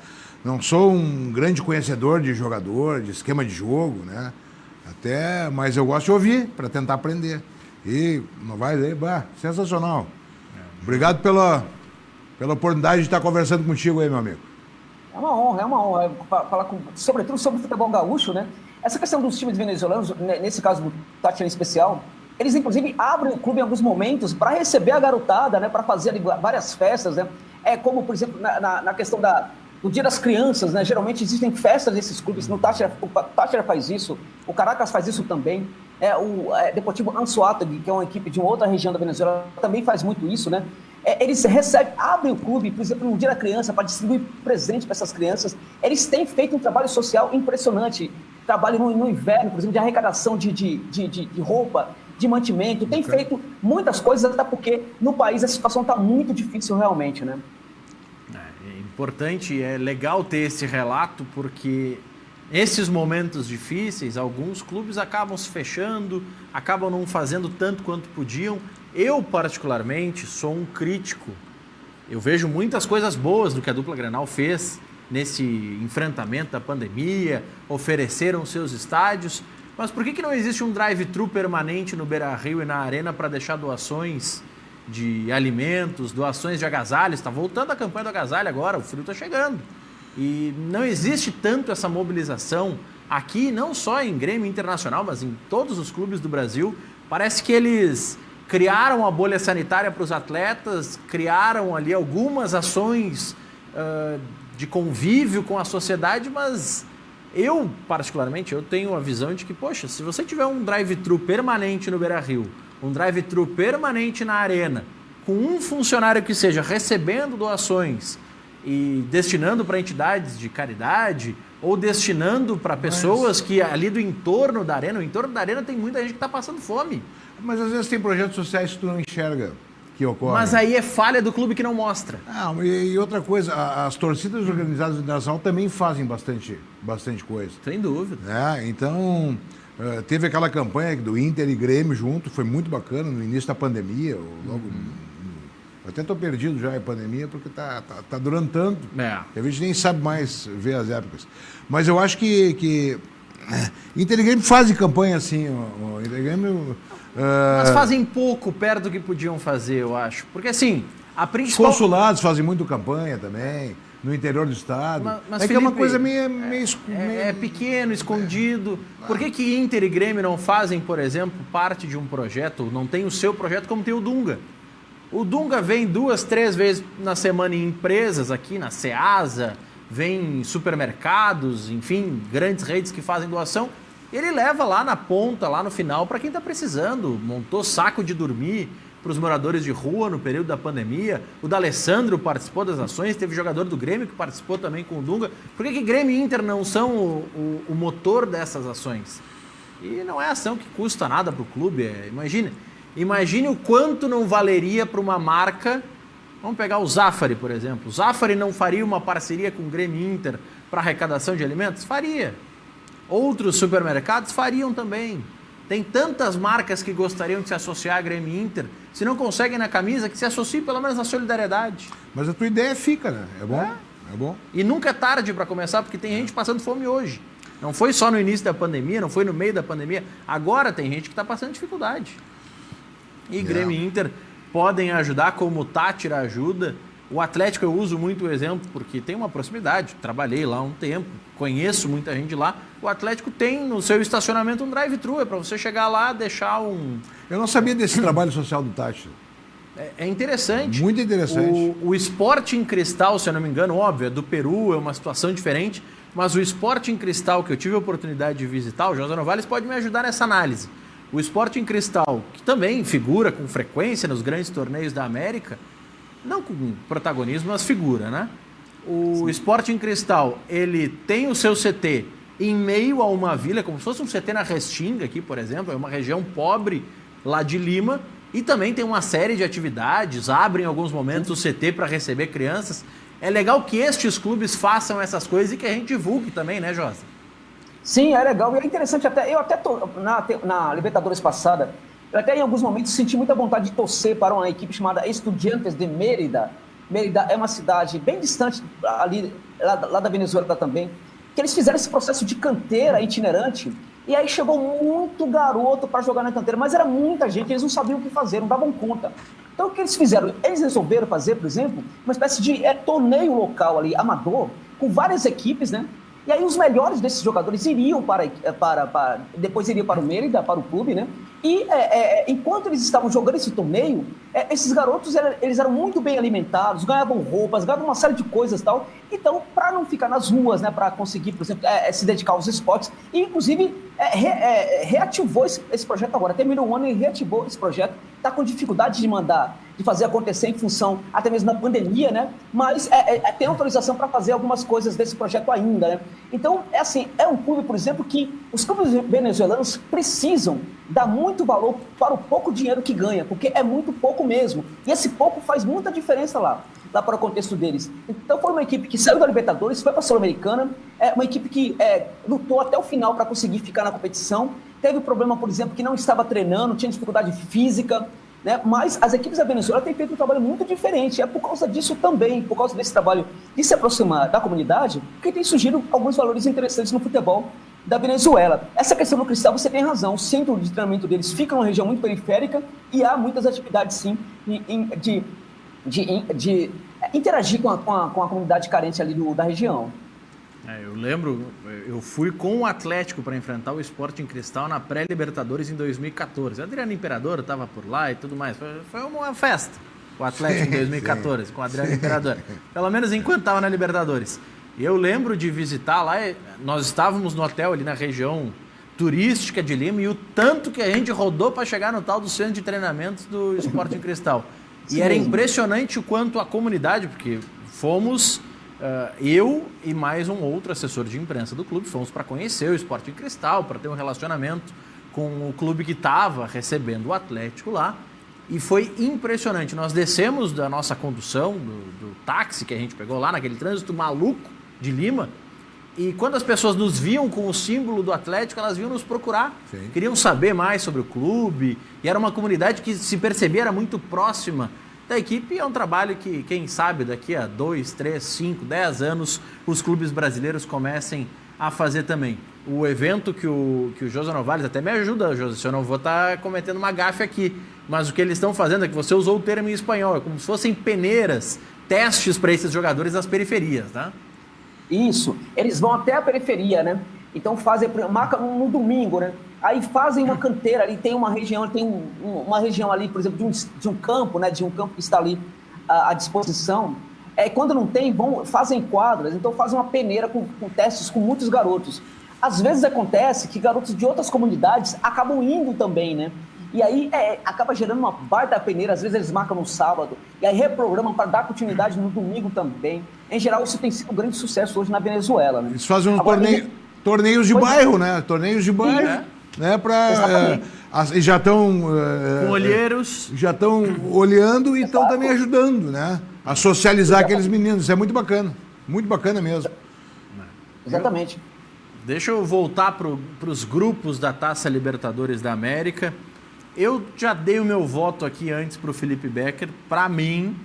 Não sou um grande conhecedor de jogador, de esquema de jogo, né? Mas eu gosto de ouvir para tentar aprender. E não vai ler, sensacional. Obrigado pela oportunidade de estar conversando contigo aí, meu amigo. É uma honra falar sobretudo sobre o futebol gaúcho, né? Essa questão dos times venezuelanos, nesse caso do Táchira em especial, eles inclusive abrem o clube em alguns momentos para receber a garotada, né? Para fazer ali várias festas, né? Como, por exemplo, na questão do Dia das Crianças, né? Geralmente existem festas nesses clubes. O Táchira faz isso, o Caracas faz isso também. O Deportivo Anzoátegui, que é uma equipe de uma outra região da Venezuela, também faz muito isso, né? Eles abrem o clube, por exemplo, no Dia da Criança, para distribuir presente para essas crianças. Eles têm feito um trabalho social impressionante. Trabalho no inverno, por exemplo, de arrecadação de roupa, de mantimento. Tem feito muitas coisas, até porque no país a situação está muito difícil realmente, né? É importante, é legal ter esse relato, porque esses momentos difíceis, alguns clubes acabam se fechando, acabam não fazendo tanto quanto podiam. Eu, particularmente, sou um crítico. Eu vejo muitas coisas boas do que a dupla Grenal fez nesse enfrentamento da pandemia, ofereceram seus estádios, mas por que não existe um drive-thru permanente no Beira-Rio e na Arena para deixar doações de alimentos, doações de agasalhos? Está voltando a campanha do agasalho agora, o frio está chegando. E não existe tanto essa mobilização aqui, não só em Grêmio Internacional, mas em todos os clubes do Brasil. Parece que eles criaram a bolha sanitária para os atletas, criaram ali algumas ações de convívio com a sociedade, mas eu, particularmente, tenho a visão de que, poxa, se você tiver um drive-thru permanente no Beira-Rio, um drive-thru permanente na Arena, com um funcionário que seja recebendo doações e destinando para entidades de caridade ou destinando para pessoas que ali do entorno da arena, o entorno da arena tem muita gente que está passando fome. Mas às vezes tem projetos sociais que tu não enxerga que ocorrem. Mas aí é falha do clube que não mostra. E outra coisa, as torcidas organizadas internacional também fazem bastante coisa. Sem dúvida. Então, teve aquela campanha do Inter e Grêmio junto, foi muito bacana no início da pandemia. Eu até estou perdido já em pandemia, porque tá durando tanto. A gente nem sabe mais ver as épocas. Mas eu acho que Inter e Grêmio fazem campanha assim. O Inter e Grêmio... Mas fazem pouco perto do que podiam fazer, eu acho. Porque assim, a Os principal... consulados fazem muito campanha também, no interior do estado. Mas que Felipe, é uma coisa meio pequeno, escondido. Por que Inter e Grêmio não fazem, por exemplo, parte de um projeto, não tem o seu projeto como tem o Dunga? O Dunga vem 2, 3 vezes na semana em empresas aqui, na Ceasa, vem em supermercados, enfim, grandes redes que fazem doação. Ele leva lá na ponta, lá no final, para quem está precisando. Montou saco de dormir para os moradores de rua no período da pandemia. O D'Alessandro participou das ações, teve jogador do Grêmio que participou também com o Dunga. Por que Grêmio e Inter não são o motor dessas ações? E não é ação que custa nada para o clube. Imagine o quanto não valeria para uma marca. Vamos pegar o Zafari, por exemplo. O Zafari não faria uma parceria com o Grêmio e Inter para arrecadação de alimentos? Faria. Outros supermercados fariam também. Tem tantas marcas que gostariam de se associar a Grêmio e Inter. Se não conseguem na camisa, que se associem pelo menos na solidariedade. Mas a tua ideia fica, né? É bom. É bom. E nunca é tarde para começar, porque tem gente passando fome hoje. Não foi só no início da pandemia, não foi no meio da pandemia. Agora tem gente que está passando dificuldade. E Grêmio e Inter podem ajudar, como o Tátira ajuda. O Atlético eu uso muito o exemplo porque tem uma proximidade. Trabalhei lá há um tempo, conheço muita gente lá. O Atlético tem no seu estacionamento um drive-thru, é para você chegar lá, deixar um... Eu não sabia desse trabalho social do Tátira. É interessante. Muito interessante. O Sporting Cristal, se eu não me engano, óbvio, é do Peru, é uma situação diferente, mas o Sporting Cristal, que eu tive a oportunidade de visitar, o José Novales pode me ajudar nessa análise. O Sporting Cristal, que também figura com frequência nos grandes torneios da América, não com protagonismo, mas figura, né? O Sporting Cristal, ele tem o seu CT em meio a uma vila, como se fosse um CT na Restinga aqui, por exemplo, é uma região pobre lá de Lima, e também tem uma série de atividades, abrem em alguns momentos o CT para receber crianças. É legal que estes clubes façam essas coisas e que a gente divulgue também, né, Josa? Sim, é legal. E é interessante eu até na Libertadores passada, eu até em alguns momentos senti muita vontade de torcer para uma equipe chamada Estudiantes de Mérida. Mérida é uma cidade bem distante ali, lá da Venezuela também, que eles fizeram esse processo de canteira itinerante, e aí chegou muito garoto para jogar na canteira, mas era muita gente, eles não sabiam o que fazer, não davam conta. Então o que eles fizeram? Eles resolveram fazer, por exemplo, uma espécie de torneio local ali, amador, com várias equipes, né? E aí os melhores desses jogadores iriam depois iriam para o Mérida, para o clube, né? E enquanto eles estavam jogando esse torneio, esses garotos eles eram muito bem alimentados, ganhavam roupas, ganhavam uma série de coisas e tal. Então, para não ficar nas ruas, né, para conseguir, por exemplo, se dedicar aos esportes, e inclusive reativou esse projeto agora. Terminou o ano e reativou esse projeto. Está com dificuldade de fazer acontecer em função até mesmo da pandemia, né? Mas tem autorização para fazer algumas coisas desse projeto ainda, né? Então, é um clube, por exemplo, que os clubes venezuelanos precisam dar muito valor para o pouco dinheiro que ganha, porque é muito pouco mesmo. E esse pouco faz muita diferença lá para o contexto deles. Então, foi uma equipe que saiu da Libertadores, foi para a Sul-Americana, uma equipe que lutou até o final para conseguir ficar na competição. Teve problema, por exemplo, que não estava treinando, tinha dificuldade física, né? Mas as equipes da Venezuela têm feito um trabalho muito diferente. É por causa disso também, por causa desse trabalho de se aproximar da comunidade, que tem surgido alguns valores interessantes no futebol da Venezuela. Essa questão do Cristal, você tem razão, o centro de treinamento deles fica numa região muito periférica e há muitas atividades, sim, de interagir com a comunidade carente ali da região. Eu lembro, eu fui com o Atlético para enfrentar o Sporting Cristal na pré-Libertadores em 2014. O Adriano Imperador estava por lá e tudo mais. Foi uma festa, o Atlético em 2014, com o Adriano Imperador. Pelo menos enquanto estava na Libertadores. E eu lembro de visitar lá, nós estávamos no hotel ali na região turística de Lima e o tanto que a gente rodou para chegar no tal do centro de treinamentos do Sporting Cristal. E era impressionante o quanto a comunidade, porque fomos eu e mais um outro assessor de imprensa do clube fomos para conhecer o Sporting Cristal, para ter um relacionamento com o clube que estava recebendo o Atlético lá. E foi impressionante. Nós descemos da nossa condução, do táxi que a gente pegou lá, naquele trânsito maluco de Lima, e quando as pessoas nos viam com o símbolo do Atlético, elas vinham nos procurar. Sim. Queriam saber mais sobre o clube, e era uma comunidade que se percebia era muito próxima da equipe, e é um trabalho que, quem sabe, daqui a 2, 3, 5, 10 anos, os clubes brasileiros comecem a fazer também. O evento que o José Novales, até me ajuda, José, se eu não vou estar cometendo uma gafe aqui, mas o que eles estão fazendo é que você usou o termo em espanhol, é como se fossem peneiras, testes para esses jogadores das periferias, tá? Isso, eles vão até a periferia, né? Então marca no domingo, né? Aí fazem uma canteira ali, tem uma região ali, por exemplo, de um campo, né? De um campo que está ali à disposição. Quando não tem, fazem quadras, então fazem uma peneira com testes com muitos garotos. Às vezes acontece que garotos de outras comunidades acabam indo também, né? E aí acaba gerando uma baita peneira, às vezes eles marcam no sábado, e aí reprogramam para dar continuidade no domingo também. Em geral, isso tem sido um grande sucesso hoje na Venezuela, né? Eles fazem torneios de bairro, né? Torneios de bairro, né? E já estão... com olheiros. Já estão olhando e estão também ajudando, né? A socializar aqueles meninos. Isso é muito bacana mesmo. Exatamente. Deixa eu voltar para os grupos da Taça Libertadores da América. Eu já dei o meu voto aqui antes para o Felipe Becker. Para mim,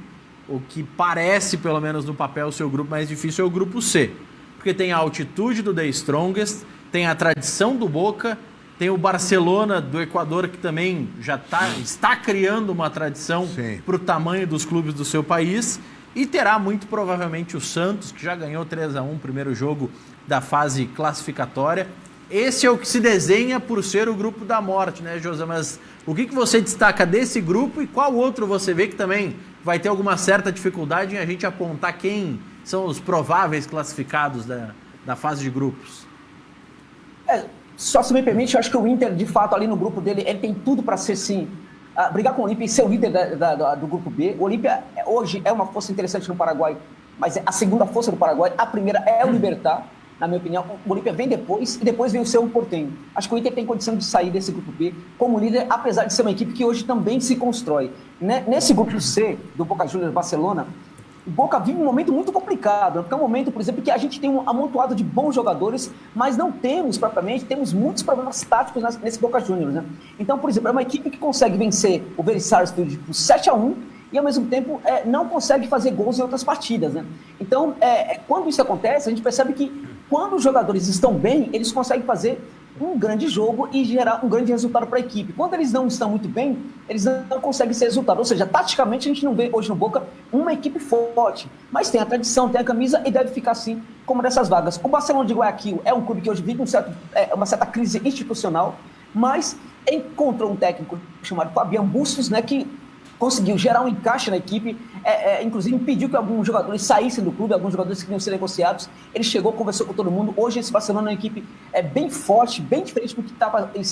o que parece, pelo menos no papel, ser o grupo mais difícil é o grupo C. Porque tem a altitude do The Strongest, tem a tradição do Boca, tem o Barcelona do Equador, que também já está criando uma tradição para o tamanho dos clubes do seu país. E terá muito provavelmente o Santos, que já ganhou 3-1 o primeiro jogo da fase classificatória. Esse é o que se desenha por ser o grupo da morte, né, José? Mas o que você destaca desse grupo e qual outro você vê que também vai ter alguma certa dificuldade em a gente apontar quem são os prováveis classificados da fase de grupos? Só se me permite, eu acho que o Inter, de fato, ali no grupo dele, ele tem tudo para ser, sim, brigar com o Olímpia e ser o líder do grupo B. O Olímpia hoje é uma força interessante no Paraguai, mas é a segunda força do Paraguai. A primeira é o Libertad, na minha opinião. O Olímpia vem depois e depois vem o Cerro Porteño. Acho que o Inter tem condição de sair desse grupo B como líder, apesar de ser uma equipe que hoje também se constrói. Nesse grupo C, do Boca Juniors Barcelona, o Boca vive um momento muito complicado, porque é um momento, por exemplo, que a gente tem um amontoado de bons jogadores, mas não temos muitos problemas táticos nesse Boca Juniors, né? Então, por exemplo, é uma equipe que consegue vencer o Vélez Sarsfield por 7-1 e, ao mesmo tempo, não consegue fazer gols em outras partidas, né? Então, quando isso acontece, a gente percebe que quando os jogadores estão bem, eles conseguem fazer um grande jogo e gerar um grande resultado para a equipe. Quando eles não estão muito bem, eles não conseguem ser resultado. Ou seja, taticamente a gente não vê hoje no Boca uma equipe forte, mas tem a tradição, tem a camisa e deve ficar assim como dessas vagas. O Barcelona de Guayaquil é um clube que hoje vive uma certa crise institucional, mas encontrou um técnico chamado Fabián Bustos, né, que conseguiu gerar um encaixe na equipe, inclusive impediu que alguns jogadores saíssem do clube, alguns jogadores que queriam ser negociados. Ele chegou, conversou com todo mundo. Hoje esse Barcelona é uma equipe bem forte, bem diferente do que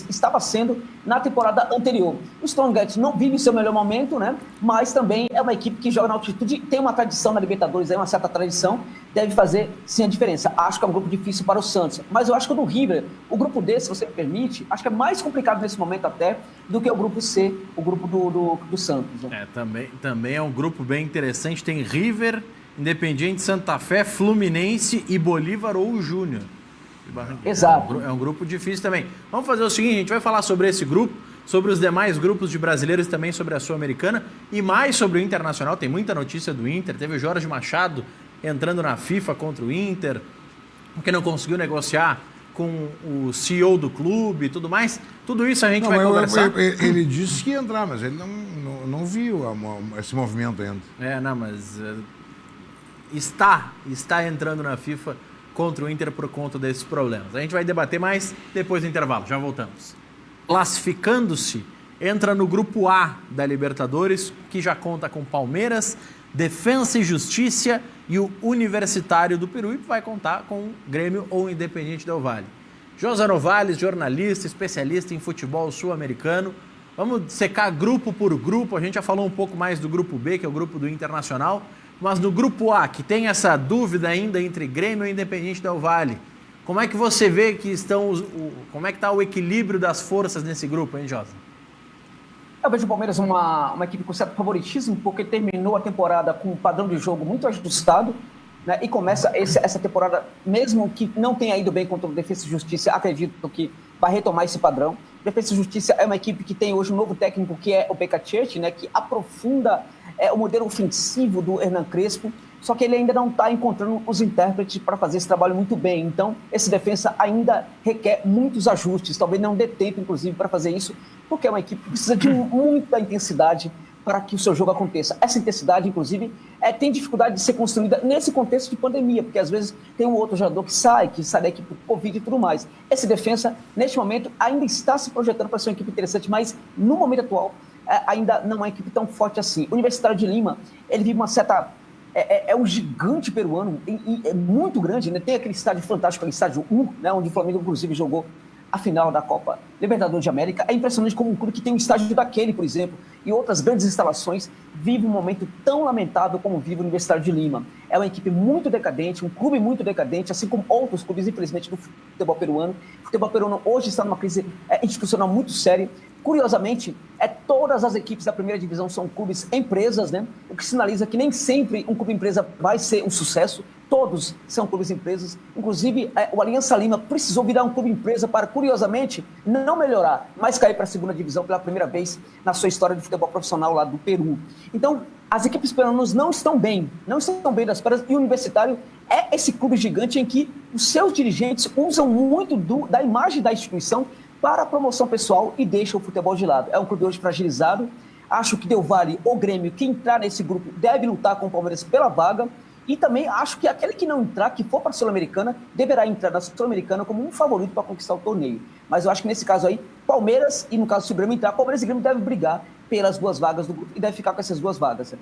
estava sendo na temporada anterior. O Strongest não vive seu melhor momento, né? Mas também é uma equipe que joga na altitude, tem uma tradição na Libertadores, uma certa tradição, deve fazer sim a diferença. Acho que é um grupo difícil para o Santos, mas eu acho que o do River, o grupo D, se você me permite, acho que é mais complicado nesse momento até do que o grupo C, o grupo do Santos. Né? Também é um grupo bem interessante. Tem River, Independiente Santa Fé, Fluminense e Bolívar ou Júnior. Exato. É um grupo difícil também. Vamos fazer o seguinte, a gente vai falar sobre esse grupo, sobre os demais grupos de brasileiros e também sobre a Sul-Americana e mais sobre o Internacional. Tem muita notícia do Inter. Teve o Jorge Machado entrando na FIFA contra o Inter, porque não conseguiu negociar com o CEO do clube e tudo mais. Tudo isso a gente vai conversar. Ele disse que ia entrar, mas ele não viu esse movimento ainda. Mas está entrando na FIFA contra o Inter por conta desses problemas. A gente vai debater mais depois do intervalo. Já voltamos. Classificando-se, entra no grupo A da Libertadores, que já conta com Palmeiras, Defensa e Justiça e o Universitário do Peru, e vai contar com Grêmio ou Independiente Del Valle. José Novales, jornalista, especialista em futebol sul-americano. Vamos secar grupo por grupo. A gente já falou um pouco mais do grupo B, que é o grupo do Internacional, Mas no grupo A, que tem essa dúvida ainda entre Grêmio e Independiente Del Valle, como é que você vê que como é que está o equilíbrio das forças nesse grupo, hein, Josa? Eu vejo o Palmeiras uma equipe com certo favoritismo, porque terminou a temporada com um padrão de jogo muito ajustado, né, e começa essa temporada, mesmo que não tenha ido bem contra o Defensa e Justiça, acredito que vai retomar esse padrão. Defensa e Justiça é uma equipe que tem hoje um novo técnico, que é o Becacete, né, que aprofunda o modelo ofensivo do Hernan Crespo, só que ele ainda não está encontrando os intérpretes para fazer esse trabalho muito bem. Então, esse defensa ainda requer muitos ajustes, talvez não dê tempo, inclusive, para fazer isso, porque é uma equipe que precisa de muita intensidade para que o seu jogo aconteça. Essa intensidade, inclusive, tem dificuldade de ser construída nesse contexto de pandemia, porque às vezes tem um outro jogador que sai da equipe por Covid e tudo mais. Esse defensa, neste momento, ainda está se projetando para ser uma equipe interessante, mas no momento atual, ainda não é uma equipe tão forte assim. O Universitário de Lima, ele vive uma certa... É um gigante peruano, é muito grande, né? Tem aquele estádio fantástico, aquele estádio 1, né? Onde o Flamengo, inclusive, jogou a final da Copa Libertadores de América. É impressionante como um clube que tem um estádio daquele, por exemplo, e outras grandes instalações, vive um momento tão lamentável como vive o Universitário de Lima. É uma equipe muito decadente, um clube muito decadente, assim como outros clubes, infelizmente, do futebol peruano. O futebol peruano hoje está numa crise institucional muito séria. Curiosamente, todas as equipes da primeira divisão são clubes empresas, né? O que sinaliza que nem sempre um clube empresa vai ser um sucesso. Todos são clubes empresas. Inclusive, o Aliança Lima precisou virar um clube empresa para, curiosamente, não melhorar, mas cair para a segunda divisão pela primeira vez na sua história de futebol profissional lá do Peru. Então, as equipes peruanas não estão bem das pernas, e o Universitário é esse clube gigante em que os seus dirigentes usam muito da imagem da instituição para a promoção pessoal e deixa o futebol de lado. É um clube hoje fragilizado. Acho que Del Valle ou Grêmio, que entrar nesse grupo, deve lutar com o Palmeiras pela vaga. E também acho que aquele que não entrar, que for para a Sul-Americana, deverá entrar na Sul-Americana como um favorito para conquistar o torneio. Mas eu acho que nesse caso aí, Palmeiras, e no caso se o Grêmio entrar, Palmeiras e Grêmio devem brigar pelas duas vagas do grupo e deve ficar com essas duas vagas.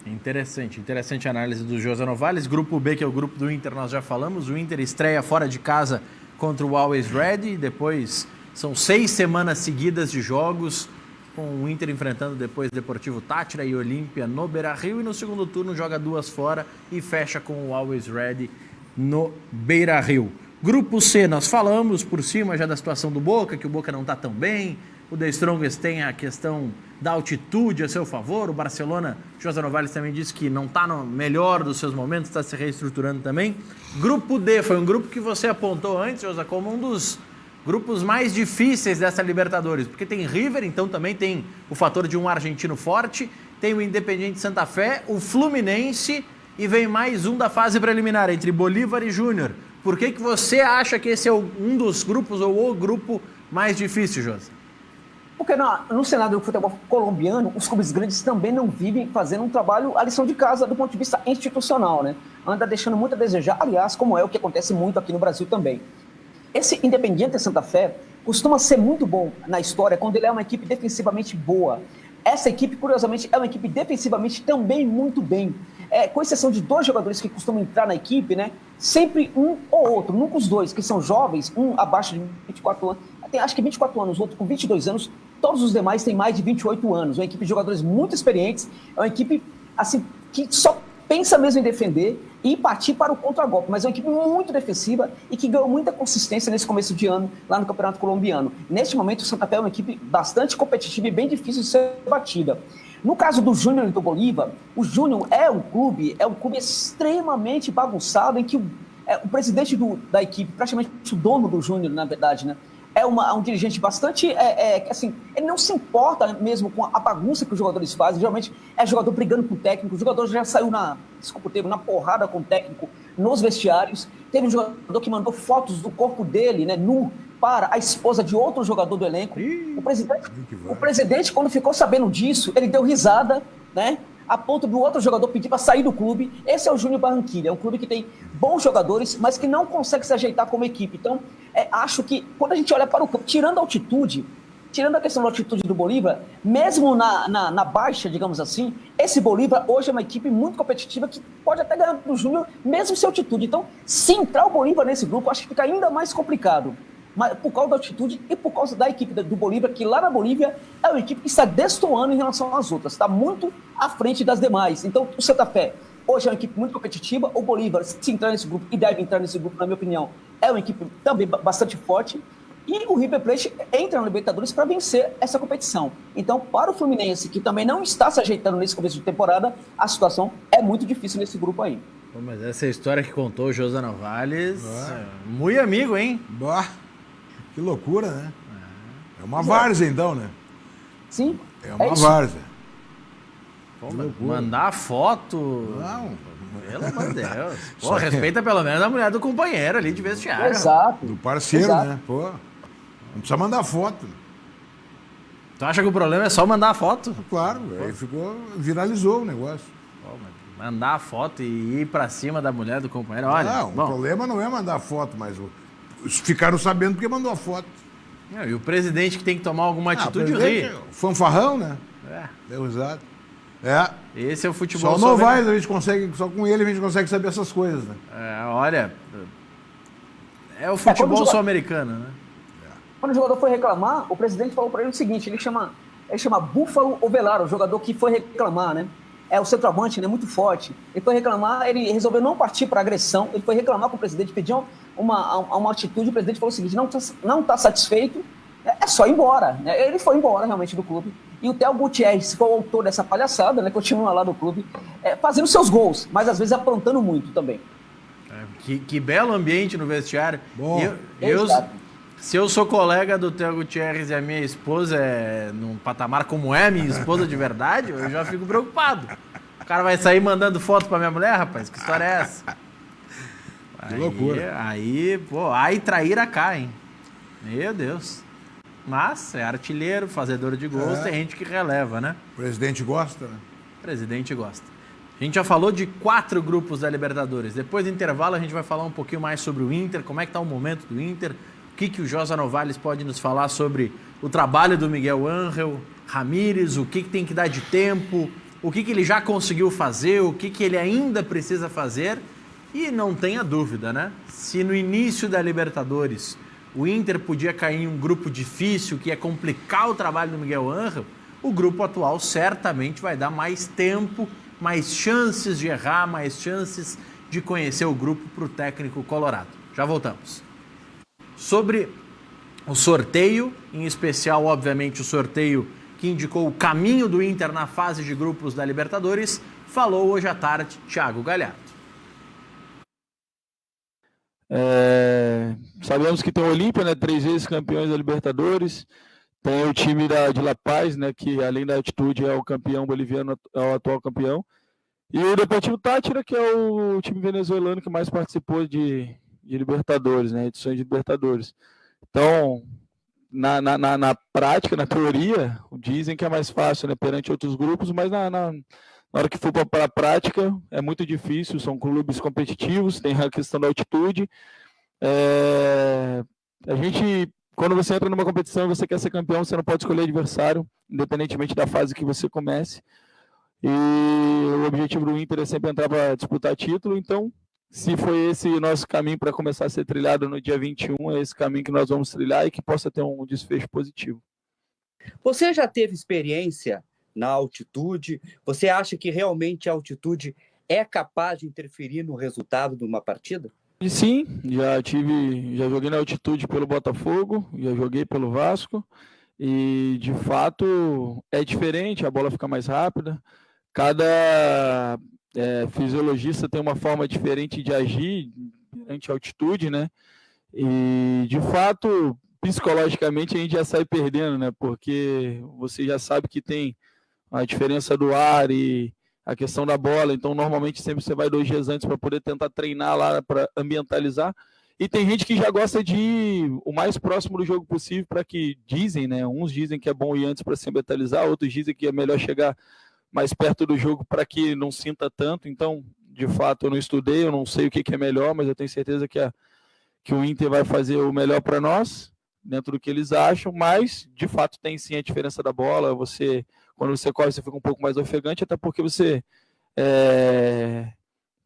Interessante a análise do Josa Novales. Grupo B, que é o grupo do Inter, nós já falamos. O Inter estreia fora de casa contra o Always Ready. Depois são 6 semanas seguidas de jogos, com o Inter enfrentando depois Deportivo Táchira e Olímpia no Beira-Rio. E no segundo turno joga 2 fora e fecha com o Always Ready no Beira-Rio. Grupo C, nós falamos por cima já da situação do Boca, que o Boca não está tão bem. O The Strongest tem a questão da altitude a seu favor. O Barcelona, Josa Novales também disse que não está no melhor dos seus momentos, está se reestruturando também. Grupo D foi um grupo que você apontou antes, Josa, como um dos grupos mais difíceis dessa Libertadores, porque tem River, então também tem o fator de um argentino forte, tem o Independiente Santa Fé, o Fluminense e vem mais um da fase preliminar, entre Bolívar e Júnior. Por que você acha que esse é um dos grupos ou o grupo mais difícil, Josa? Porque no cenário do futebol colombiano, os clubes grandes também não vivem fazendo um trabalho, a lição de casa do ponto de vista institucional, né? Anda deixando muito a desejar, aliás, como é o que acontece muito aqui no Brasil também. Esse Independiente Santa Fé costuma ser muito bom na história quando ele é uma equipe defensivamente boa. Essa equipe, curiosamente, é uma equipe defensivamente também muito bem. Com exceção de 2 jogadores que costumam entrar na equipe, né? Sempre um ou outro, nunca os 2, que são jovens, um abaixo de 24 anos, tem acho que 24 anos, o outro com 22 anos, todos os demais têm mais de 28 anos. É uma equipe de jogadores muito experientes, é uma equipe assim, que só pensa mesmo em defender e partir para o contra-golpe, mas é uma equipe muito defensiva e que ganhou muita consistência nesse começo de ano lá no Campeonato Colombiano. Neste momento, o Santa Fé é uma equipe bastante competitiva e bem difícil de ser batida. No caso do Júnior e do Bolívar, o Júnior é um clube extremamente bagunçado, em que o presidente da equipe, praticamente o dono do Júnior, na verdade, né? É um dirigente bastante, assim, ele não se importa mesmo com a bagunça que os jogadores fazem. Geralmente é jogador brigando com o técnico, o jogador já saiu na porrada com o técnico nos vestiários. Teve um jogador que mandou fotos do corpo dele, né, nu, para a esposa de outro jogador do elenco. O presidente, quando ficou sabendo disso, ele deu risada, né? A ponto do outro jogador pedir para sair do clube. Esse é o Júnior Barranquilla, é um clube que tem bons jogadores, mas que não consegue se ajeitar como equipe. Então, acho que quando a gente olha para o campo, tirando a questão da altitude do Bolívar, mesmo na baixa, digamos assim, esse Bolívar hoje é uma equipe muito competitiva que pode até ganhar do Júnior, mesmo sem altitude. Então, se entrar o Bolívar nesse grupo, acho que fica ainda mais complicado. Mas por causa da altitude e por causa da equipe do Bolívar, que lá na Bolívia é uma equipe que está destoando em relação às outras, está muito à frente das demais. Então, o Santa Fé hoje é uma equipe muito competitiva. O Bolívar, se entrar nesse grupo, e deve entrar nesse grupo, na minha opinião, é uma equipe também bastante forte. E o River Plate entra na Libertadores para vencer essa competição. Então, para o Fluminense, que também não está se ajeitando nesse começo de temporada, a situação é muito difícil nesse grupo aí. Pô, mas essa história que contou o José Novales, muito amigo, hein? Bah, que loucura, né? É uma várzea, então, né? Sim, É uma várzea. Pô, mandar foto... Não. Pelo amor de Deus. Pô, respeita pelo menos a mulher do companheiro ali de vestiário. Exato. Do parceiro, Exato. né? Pô, não precisa mandar foto. Tu acha que o problema é só mandar a foto? Claro, aí viralizou o negócio. Pô, mas mandar a foto e ir pra cima da mulher do companheiro, olha... Não, o problema não é mandar foto, mas ficaram sabendo porque mandou a foto. Não, e o presidente que tem que tomar alguma atitude, ri. Fanfarrão, né? É. Deu risada. É. Esse é o futebol. Só o Novaes a gente consegue, só com ele a gente consegue saber essas coisas, né? É, olha, é o futebol sul-americano, né? Quando o jogador foi reclamar, o presidente falou para ele o seguinte, ele chama Búfalo Ovelar, o jogador que foi reclamar, né? É o centroavante, né? Muito forte. Ele foi reclamar, ele resolveu não partir para agressão, ele foi reclamar com o presidente, pediu uma atitude, o presidente falou o seguinte, não tá satisfeito, é só ir embora, né? Ele foi embora realmente do clube. E o Theo Gutierrez, que foi o autor dessa palhaçada, né? Continua lá no clube, fazendo seus gols, mas às vezes aprontando muito também. Que belo ambiente no vestiário. Bom, se eu sou colega do Theo Gutierrez e a minha esposa é num patamar como é minha esposa de verdade, eu já fico preocupado. O cara vai sair mandando foto pra minha mulher, rapaz? Que história é essa? Que loucura. Aí, pô, aí traíra cá, hein? Meu Deus. Mas é artilheiro, fazedor de gols, tem gente que releva, né? O presidente gosta, né? O presidente gosta. A gente já falou de 4 grupos da Libertadores. Depois do intervalo a gente vai falar um pouquinho mais sobre o Inter, como é que tá o momento do Inter, o que o Josa Novales pode nos falar sobre o trabalho do Miguel Ángel Ramírez, o que tem que dar de tempo, o que ele já conseguiu fazer, o que ele ainda precisa fazer. E não tenha dúvida, né? Se no início da Libertadores o Inter podia cair em um grupo difícil, que ia complicar o trabalho do Miguel Ángel, o grupo atual certamente vai dar mais tempo, mais chances de errar, mais chances de conhecer o grupo para o técnico colorado. Já voltamos. Sobre o sorteio, em especial, obviamente, o sorteio que indicou o caminho do Inter na fase de grupos da Libertadores, falou hoje à tarde Thiago Galhardo. Sabemos que tem o Olímpia, né, 3 vezes campeões da Libertadores, tem o time de La Paz, né, que além da altitude é o campeão boliviano, é o atual campeão, e o Deportivo Táchira, que é o time venezuelano que mais participou de Libertadores, né, edições de Libertadores. Então, na prática, na teoria, dizem que é mais fácil, né, perante outros grupos, mas na hora que for para a prática, é muito difícil, são clubes competitivos, tem a questão da altitude. A gente, quando você entra numa competição e você quer ser campeão, você não pode escolher adversário, independentemente da fase que você comece. E o objetivo do Inter é sempre entrar para disputar título, então, se foi esse o nosso caminho para começar a ser trilhado no dia 21, é esse caminho que nós vamos trilhar e que possa ter um desfecho positivo. Você já teve experiência na altitude? Você acha que realmente a altitude é capaz de interferir no resultado de uma partida? Sim, já joguei na altitude pelo Botafogo, já joguei pelo Vasco, e de fato é diferente, a bola fica mais rápida, cada fisiologista tem uma forma diferente de agir perante a altitude, né? E de fato, psicologicamente a gente já sai perdendo, né? Porque você já sabe que tem a diferença do ar e a questão da bola, então normalmente sempre você vai 2 dias antes para poder tentar treinar lá, para ambientalizar, e tem gente que já gosta de ir o mais próximo do jogo possível, para que dizem, né, uns dizem que é bom ir antes para se ambientalizar, outros dizem que é melhor chegar mais perto do jogo para que não sinta tanto. Então, de fato, eu não estudei, eu não sei o que é melhor, mas eu tenho certeza que o Inter vai fazer o melhor para nós, dentro do que eles acham, mas de fato tem sim a diferença da bola. Quando você corre, você fica um pouco mais ofegante, até porque você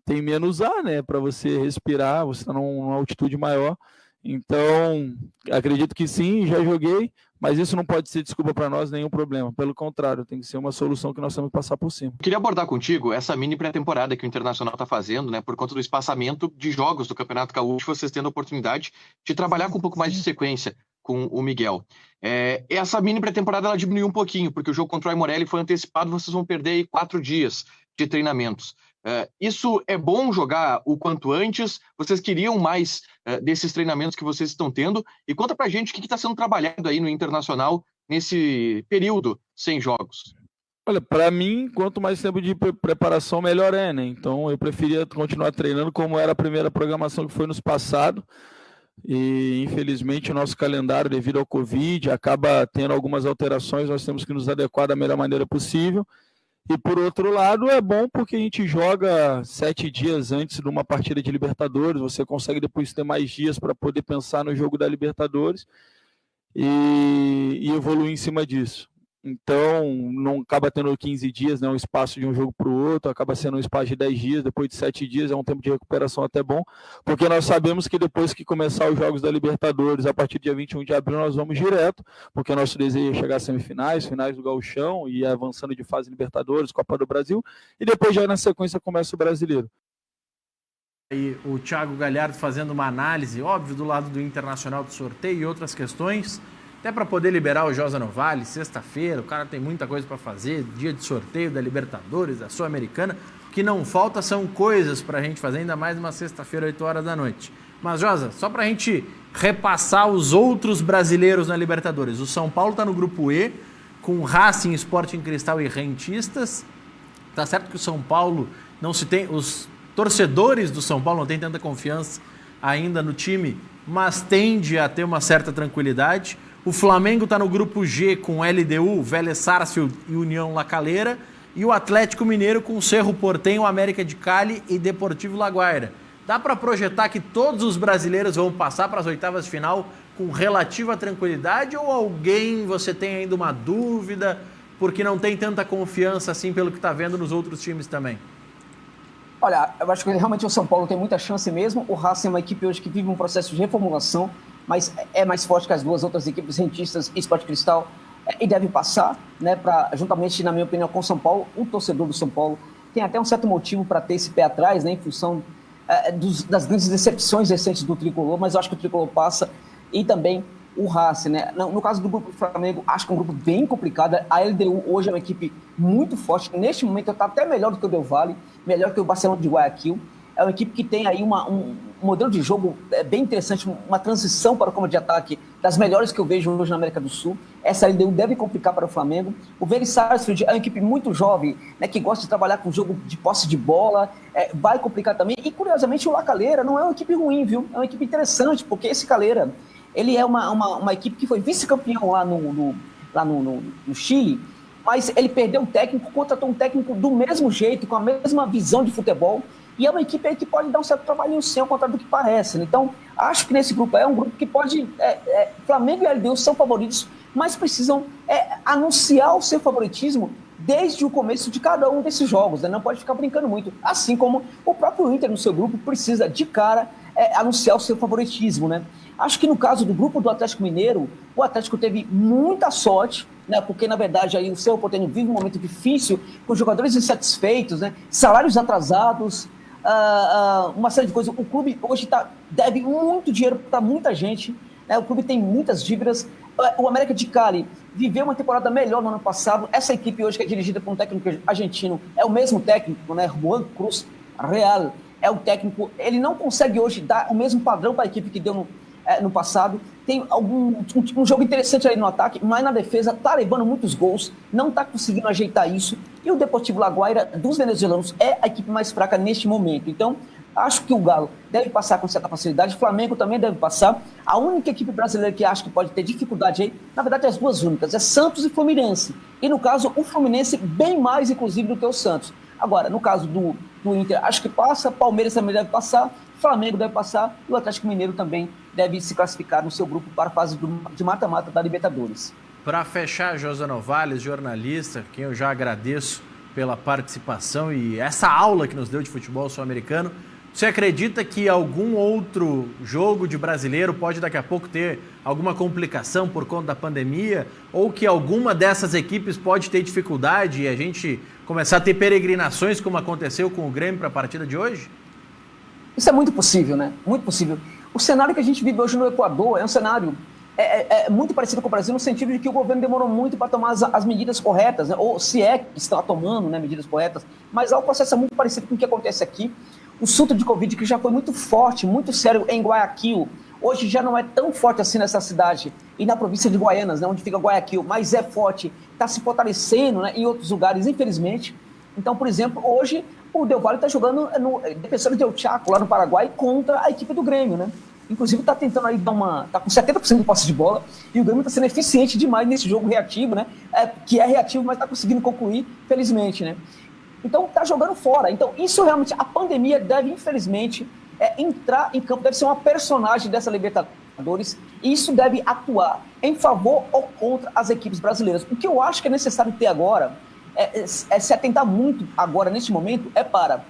tem menos ar, né, para você respirar, você está numa altitude maior, Então, acredito que sim, já joguei, mas isso não pode ser desculpa para nós, nenhum problema. Pelo contrário, tem que ser uma solução que nós temos que passar por cima. Queria abordar contigo essa mini pré-temporada que o Internacional está fazendo, né? Por conta do espaçamento de jogos do Campeonato Gaúcho, vocês tendo a oportunidade de trabalhar com um pouco mais de sequência com o Miguel. Essa mini pré-temporada ela diminuiu um pouquinho, porque o jogo contra o Aimorelli foi antecipado, vocês vão perder aí 4 dias de treinamentos. Isso é bom jogar o quanto antes? Vocês queriam mais desses treinamentos que vocês estão tendo? E conta pra gente o que está sendo trabalhado aí no Internacional nesse período sem jogos. Olha, para mim, quanto mais tempo de preparação, melhor é, né? Então, eu preferia continuar treinando como era a primeira programação que foi nos passado. E, infelizmente, o nosso calendário, devido ao Covid, acaba tendo algumas alterações. Nós temos que nos adequar da melhor maneira possível. E, por outro lado, é bom porque a gente joga 7 dias antes de uma partida de Libertadores. Você consegue depois ter mais dias para poder pensar no jogo da Libertadores e evoluir em cima disso. Então, não acaba tendo 15 dias, né, um espaço de um jogo para o outro, acaba sendo um espaço de 10 dias, depois de 7 dias é um tempo de recuperação até bom, porque nós sabemos que depois que começar os jogos da Libertadores, a partir do dia 21 de abril, nós vamos direto, porque nosso desejo é chegar às semifinais, finais do Gauchão, e avançando de fase Libertadores, Copa do Brasil, e depois já na sequência começa o Brasileiro. E o Thiago Galhardo fazendo uma análise, óbvio, do lado do Internacional do sorteio e outras questões, até para poder liberar o Josa Novale, sexta-feira, o cara tem muita coisa para fazer, dia de sorteio da Libertadores, da Sul-Americana, o que não falta são coisas para a gente fazer, ainda mais numa sexta-feira, 8 horas da noite. Mas, Josa, só para a gente repassar os outros brasileiros na Libertadores, o São Paulo está no grupo E, com Racing, Sporting Cristal e Rentistas. Tá certo que o São Paulo não se tem, os torcedores do São Paulo não têm tanta confiança ainda no time, mas tende a ter uma certa tranquilidade. O Flamengo está no grupo G com LDU, Vélez Sarsfield e União La Calera. E o Atlético Mineiro com Cerro Porteño, América de Cali e Deportivo La Guaira. Dá para projetar que todos os brasileiros vão passar para as oitavas de final com relativa tranquilidade? Ou alguém você tem ainda uma dúvida porque não tem tanta confiança assim pelo que está vendo nos outros times também? Olha, eu acho que realmente o São Paulo tem muita chance mesmo. O Racing é uma equipe hoje que vive um processo de reformulação, mas é mais forte que as duas outras equipes, Rentistas e Sport Cristal, e deve passar, né, juntamente, na minha opinião, com o São Paulo. O torcedor do São Paulo tem até um certo motivo para ter esse pé atrás, né, em função das grandes decepções recentes do Tricolor, mas eu acho que o Tricolor passa, e também o Racing, né? No caso do grupo do Flamengo, acho que é um grupo bem complicado. A LDU hoje é uma equipe muito forte, neste momento está até melhor do que o Del Valle, melhor que o Barcelona de Guayaquil. É uma equipe que tem aí um modelo de jogo bem interessante, uma transição para o comando de ataque das melhores que eu vejo hoje na América do Sul. Essa LDU deve complicar para o Flamengo. O Vélez Sarsfield é uma equipe muito jovem, né, que gosta de trabalhar com jogo de posse de bola, vai complicar também. E, curiosamente, o La Calera não é uma equipe ruim, viu? É uma equipe interessante, porque esse Calera, ele é uma equipe que foi vice-campeão lá no Chile, mas ele perdeu o técnico, contratou um técnico do mesmo jeito, com a mesma visão de futebol. E é uma equipe aí que pode dar um certo trabalhinho sem, ao contrário do que parece. Né? Então, acho que nesse grupo é um grupo que pode... Flamengo e LDU são favoritos, mas precisam anunciar o seu favoritismo desde o começo de cada um desses jogos. Né? Não pode ficar brincando muito. Assim como o próprio Inter, no seu grupo, precisa, de cara, anunciar o seu favoritismo. Né? Acho que no caso do grupo do Atlético Mineiro, o Atlético teve muita sorte, né? Porque, na verdade, aí o Cerro Porteño vive um momento difícil, com jogadores insatisfeitos, né? Salários atrasados, uma série de coisas. O clube hoje deve muito dinheiro para muita gente, né? O clube tem muitas dívidas. O América de Cali viveu uma temporada melhor no ano passado. Essa equipe hoje, que é dirigida por um técnico argentino, é o mesmo técnico, né? Juan Cruz Real é o técnico. Ele não consegue hoje dar o mesmo padrão para a equipe que deu no passado. Tem um jogo interessante ali no ataque, mas na defesa está levando muitos gols, não está conseguindo ajeitar isso. E o Deportivo La Guaira, dos venezuelanos, é a equipe mais fraca neste momento. Então, acho que o Galo deve passar com certa facilidade, o Flamengo também deve passar. A única equipe brasileira que acho que pode ter dificuldade aí, na verdade, as duas únicas, é Santos e Fluminense. E no caso, o Fluminense bem mais, inclusive, do que o Santos. Agora, no caso do Inter, acho que passa, Palmeiras também deve passar, Flamengo deve passar e o Atlético Mineiro também deve se classificar no seu grupo para a fase de mata-mata da Libertadores. Para fechar, Josa Novales, jornalista, quem eu já agradeço pela participação e essa aula que nos deu de futebol sul-americano, Você acredita que algum outro jogo de brasileiro pode daqui a pouco ter alguma complicação por conta da pandemia? Ou que alguma dessas equipes pode ter dificuldade e a gente começar a ter peregrinações como aconteceu com o Grêmio para a partida de hoje? Isso é muito possível, né? Muito possível. O cenário que a gente vive hoje no Equador é um cenário muito parecido com o Brasil, no sentido de que o governo demorou muito para tomar as medidas corretas, né? Ou se é que está tomando, né, medidas corretas, mas o processo é muito parecido com o que acontece aqui. O surto de Covid, que já foi muito forte, muito sério em Guayaquil, hoje já não é tão forte assim nessa cidade e na província de Guaianas, né, onde fica Guayaquil, mas é forte, está se fortalecendo, né, em outros lugares, infelizmente. Então, por exemplo, hoje o Del Valle está jogando no Defensores del Chaco, lá no Paraguai, contra a equipe do Grêmio, né? Inclusive está tentando aí está com 70% de posse de bola e o Grêmio está sendo eficiente demais nesse jogo reativo, né? Que é reativo, mas está conseguindo concluir, felizmente, né? Então, está jogando fora. Então, isso realmente, a pandemia deve, infelizmente, entrar em campo, deve ser uma personagem dessa Libertadores, e isso deve atuar em favor ou contra as equipes brasileiras. O que eu acho que é necessário ter agora, se atentar muito agora, neste momento, para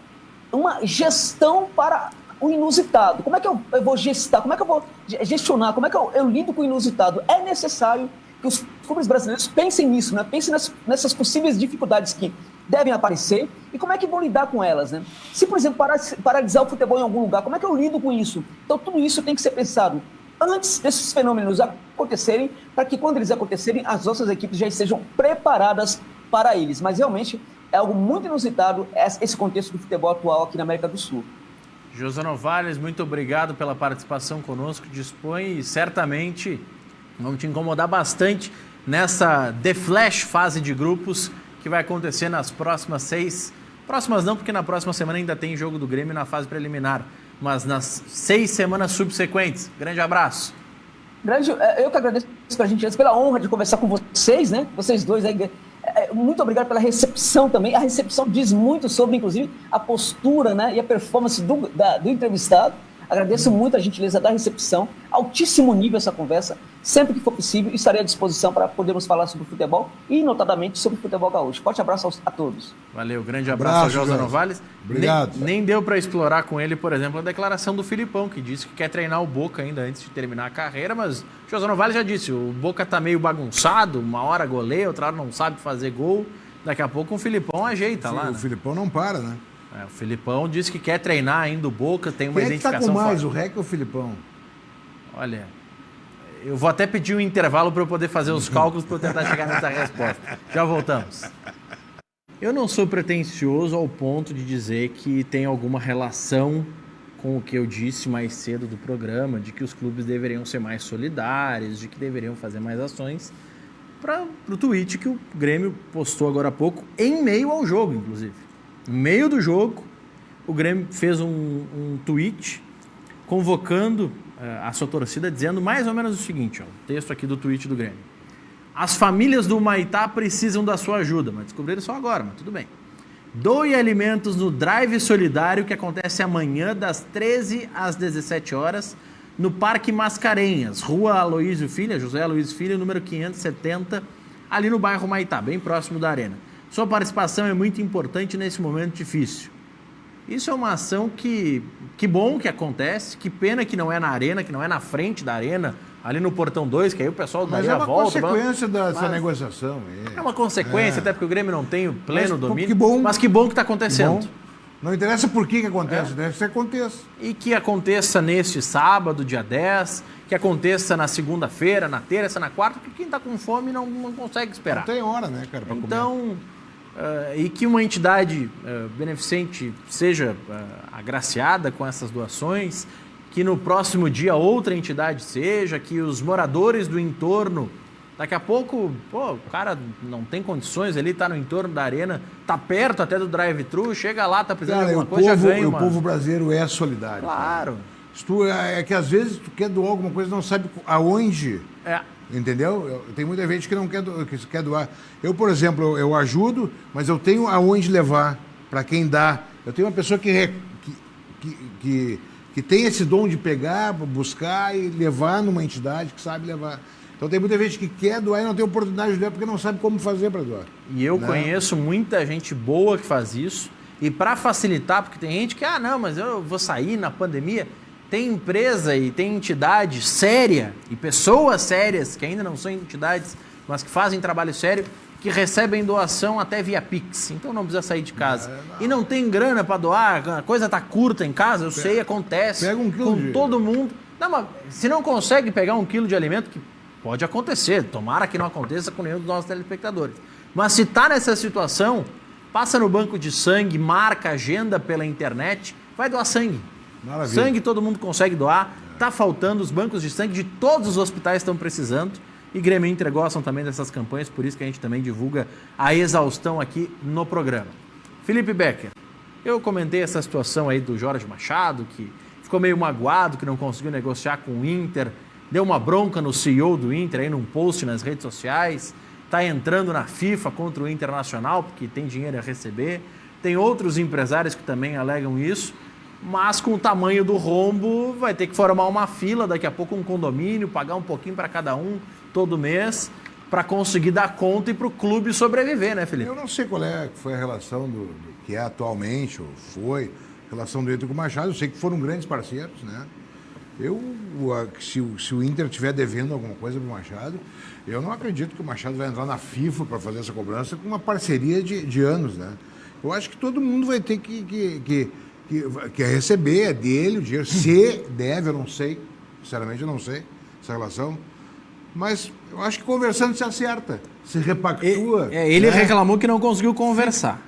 uma gestão para o inusitado. Como é que eu vou gestar? Como é que eu vou gestionar? Como é que eu lido com o inusitado? É necessário que os clubes brasileiros pensem nisso, né? Pensem nessas possíveis dificuldades que devem aparecer e como é que vão lidar com elas, né? Se, por exemplo, paralisar o futebol em algum lugar, como é que eu lido com isso? Então, tudo isso tem que ser pensado antes desses fenômenos acontecerem, para que, quando eles acontecerem, as nossas equipes já estejam preparadas para eles. Mas, realmente, é algo muito inusitado esse contexto do futebol atual aqui na América do Sul. José Novales, muito obrigado pela participação conosco. Dispõe e certamente vamos te incomodar bastante nessa The Flash fase de grupos que vai acontecer nas próximas 6. Próximas não, porque na próxima semana ainda tem jogo do Grêmio na fase preliminar. Mas nas 6 semanas subsequentes. Grande abraço. Eu que agradeço a gente pela honra de conversar com vocês, né? Vocês dois aí. Muito obrigado pela recepção também. A recepção diz muito sobre, inclusive, a postura, né, e a performance do entrevistado. Agradeço muito a gentileza da recepção. Altíssimo nível essa conversa. Sempre que for possível, estarei à disposição para podermos falar sobre futebol e, notadamente, sobre o futebol gaúcho. Forte abraço a todos. Valeu, grande abraço ao José Novales. Obrigado. Nem deu para explorar com ele, por exemplo, a declaração do Filipão, que disse que quer treinar o Boca ainda antes de terminar a carreira, mas o José Novales já disse, o Boca tá meio bagunçado, uma hora goleia, outra hora não sabe fazer gol. Daqui a pouco o Filipão ajeita lá. O Filipão não para, né? O Filipão disse que quer treinar ainda o Boca, tem uma identificação Quem é que tá com mais, forte. o Rec ou o Filipão? Olha, eu vou até pedir um intervalo para eu poder fazer os cálculos para eu tentar chegar nessa resposta. Já voltamos. Eu não sou pretensioso ao ponto de dizer que tem alguma relação com o que eu disse mais cedo do programa, de que os clubes deveriam ser mais solidários, de que deveriam fazer mais ações, para o tweet que o Grêmio postou agora há pouco, em meio ao jogo, inclusive. No meio do jogo, o Grêmio fez um tweet convocando a sua torcida, dizendo mais ou menos o seguinte, ó, o texto aqui do tweet do Grêmio. As famílias do Humaitá precisam da sua ajuda, mas descobriram só agora, mas tudo bem. Doe alimentos no Drive Solidário, que acontece amanhã, das 13 às 17 horas, no Parque Mascarenhas, Rua Aloísio Filho, José Aloísio Filho, número 570, ali no bairro Humaitá, bem próximo da Arena. Sua participação é muito importante nesse momento difícil. Isso é uma ação que bom que acontece, que pena que não é na Arena, que não é na frente da Arena, ali no Portão 2, que aí o pessoal daria a volta. Mas é uma consequência dessa negociação. É uma consequência, até porque o Grêmio não tem o pleno domínio. Que bom, mas que bom que está acontecendo. Bom. Não interessa por que acontece, deve que aconteça. E que aconteça neste sábado, dia 10, que aconteça na segunda-feira, na terça, na quarta, porque quem está com fome não consegue esperar. Não tem hora, né, cara, pra comer. Então, e que uma entidade beneficente seja agraciada com essas doações, que no próximo dia outra entidade seja, que os moradores do entorno, daqui a pouco, o cara não tem condições, ele está no entorno da Arena, está perto até do drive-thru, chega lá, está precisando de alguma coisa, já ganha uma... O povo brasileiro é solidário. Claro. É que às vezes tu quer doar alguma coisa e não sabe aonde. Entendeu? Tem muita gente que não quer doar. Eu, por exemplo, eu ajudo, mas eu tenho aonde levar para quem dá. Eu tenho uma pessoa que tem esse dom de pegar, buscar e levar numa entidade que sabe levar. Então tem muita gente que quer doar e não tem oportunidade de doar porque não sabe como fazer para doar. E eu conheço muita gente boa que faz isso. E para facilitar, porque tem gente que, não, mas eu vou sair na pandemia. Tem empresa e tem entidade séria e pessoas sérias, que ainda não são entidades, mas que fazem trabalho sério, que recebem doação até via Pix. Então não precisa sair de casa. E não tem grana para doar, a coisa tá curta em casa, eu sei, acontece. Pega um quilo com todo mundo. Não, mas se não consegue pegar 1 quilo de alimento, que pode acontecer, tomara que não aconteça com nenhum dos nossos telespectadores. Mas se tá nessa situação, passa no banco de sangue, marca agenda pela internet, vai doar sangue. Maravilha. Sangue todo mundo consegue doar, tá faltando, os bancos de sangue de todos os hospitais estão precisando. E Grêmio Inter gostam também dessas campanhas, por isso que a gente também divulga a exaustão aqui no programa. Felipe Becker, eu comentei essa situação aí do Jorge Machado, que ficou meio magoado, que não conseguiu negociar com o Inter, deu uma bronca no CEO do Inter aí num post nas redes sociais, tá entrando na FIFA contra o Internacional, porque tem dinheiro a receber. Tem outros empresários que também alegam isso, mas com o tamanho do rombo vai ter que formar uma fila, daqui a pouco um condomínio, pagar um pouquinho para cada um todo mês, para conseguir dar conta e para o clube sobreviver, né, Felipe? Eu não sei qual foi a relação do que é atualmente, ou foi, a relação do Inter com o Machado. Eu sei que foram grandes parceiros, né? Se o Inter estiver devendo alguma coisa para o Machado, eu não acredito que o Machado vai entrar na FIFA para fazer essa cobrança com uma parceria de anos, né? Eu acho que todo mundo vai ter que receber, é dele o dinheiro, se deve, eu não sei, sinceramente eu não sei essa relação, mas eu acho que conversando se acerta, se repactua. Ele reclamou que não conseguiu conversar.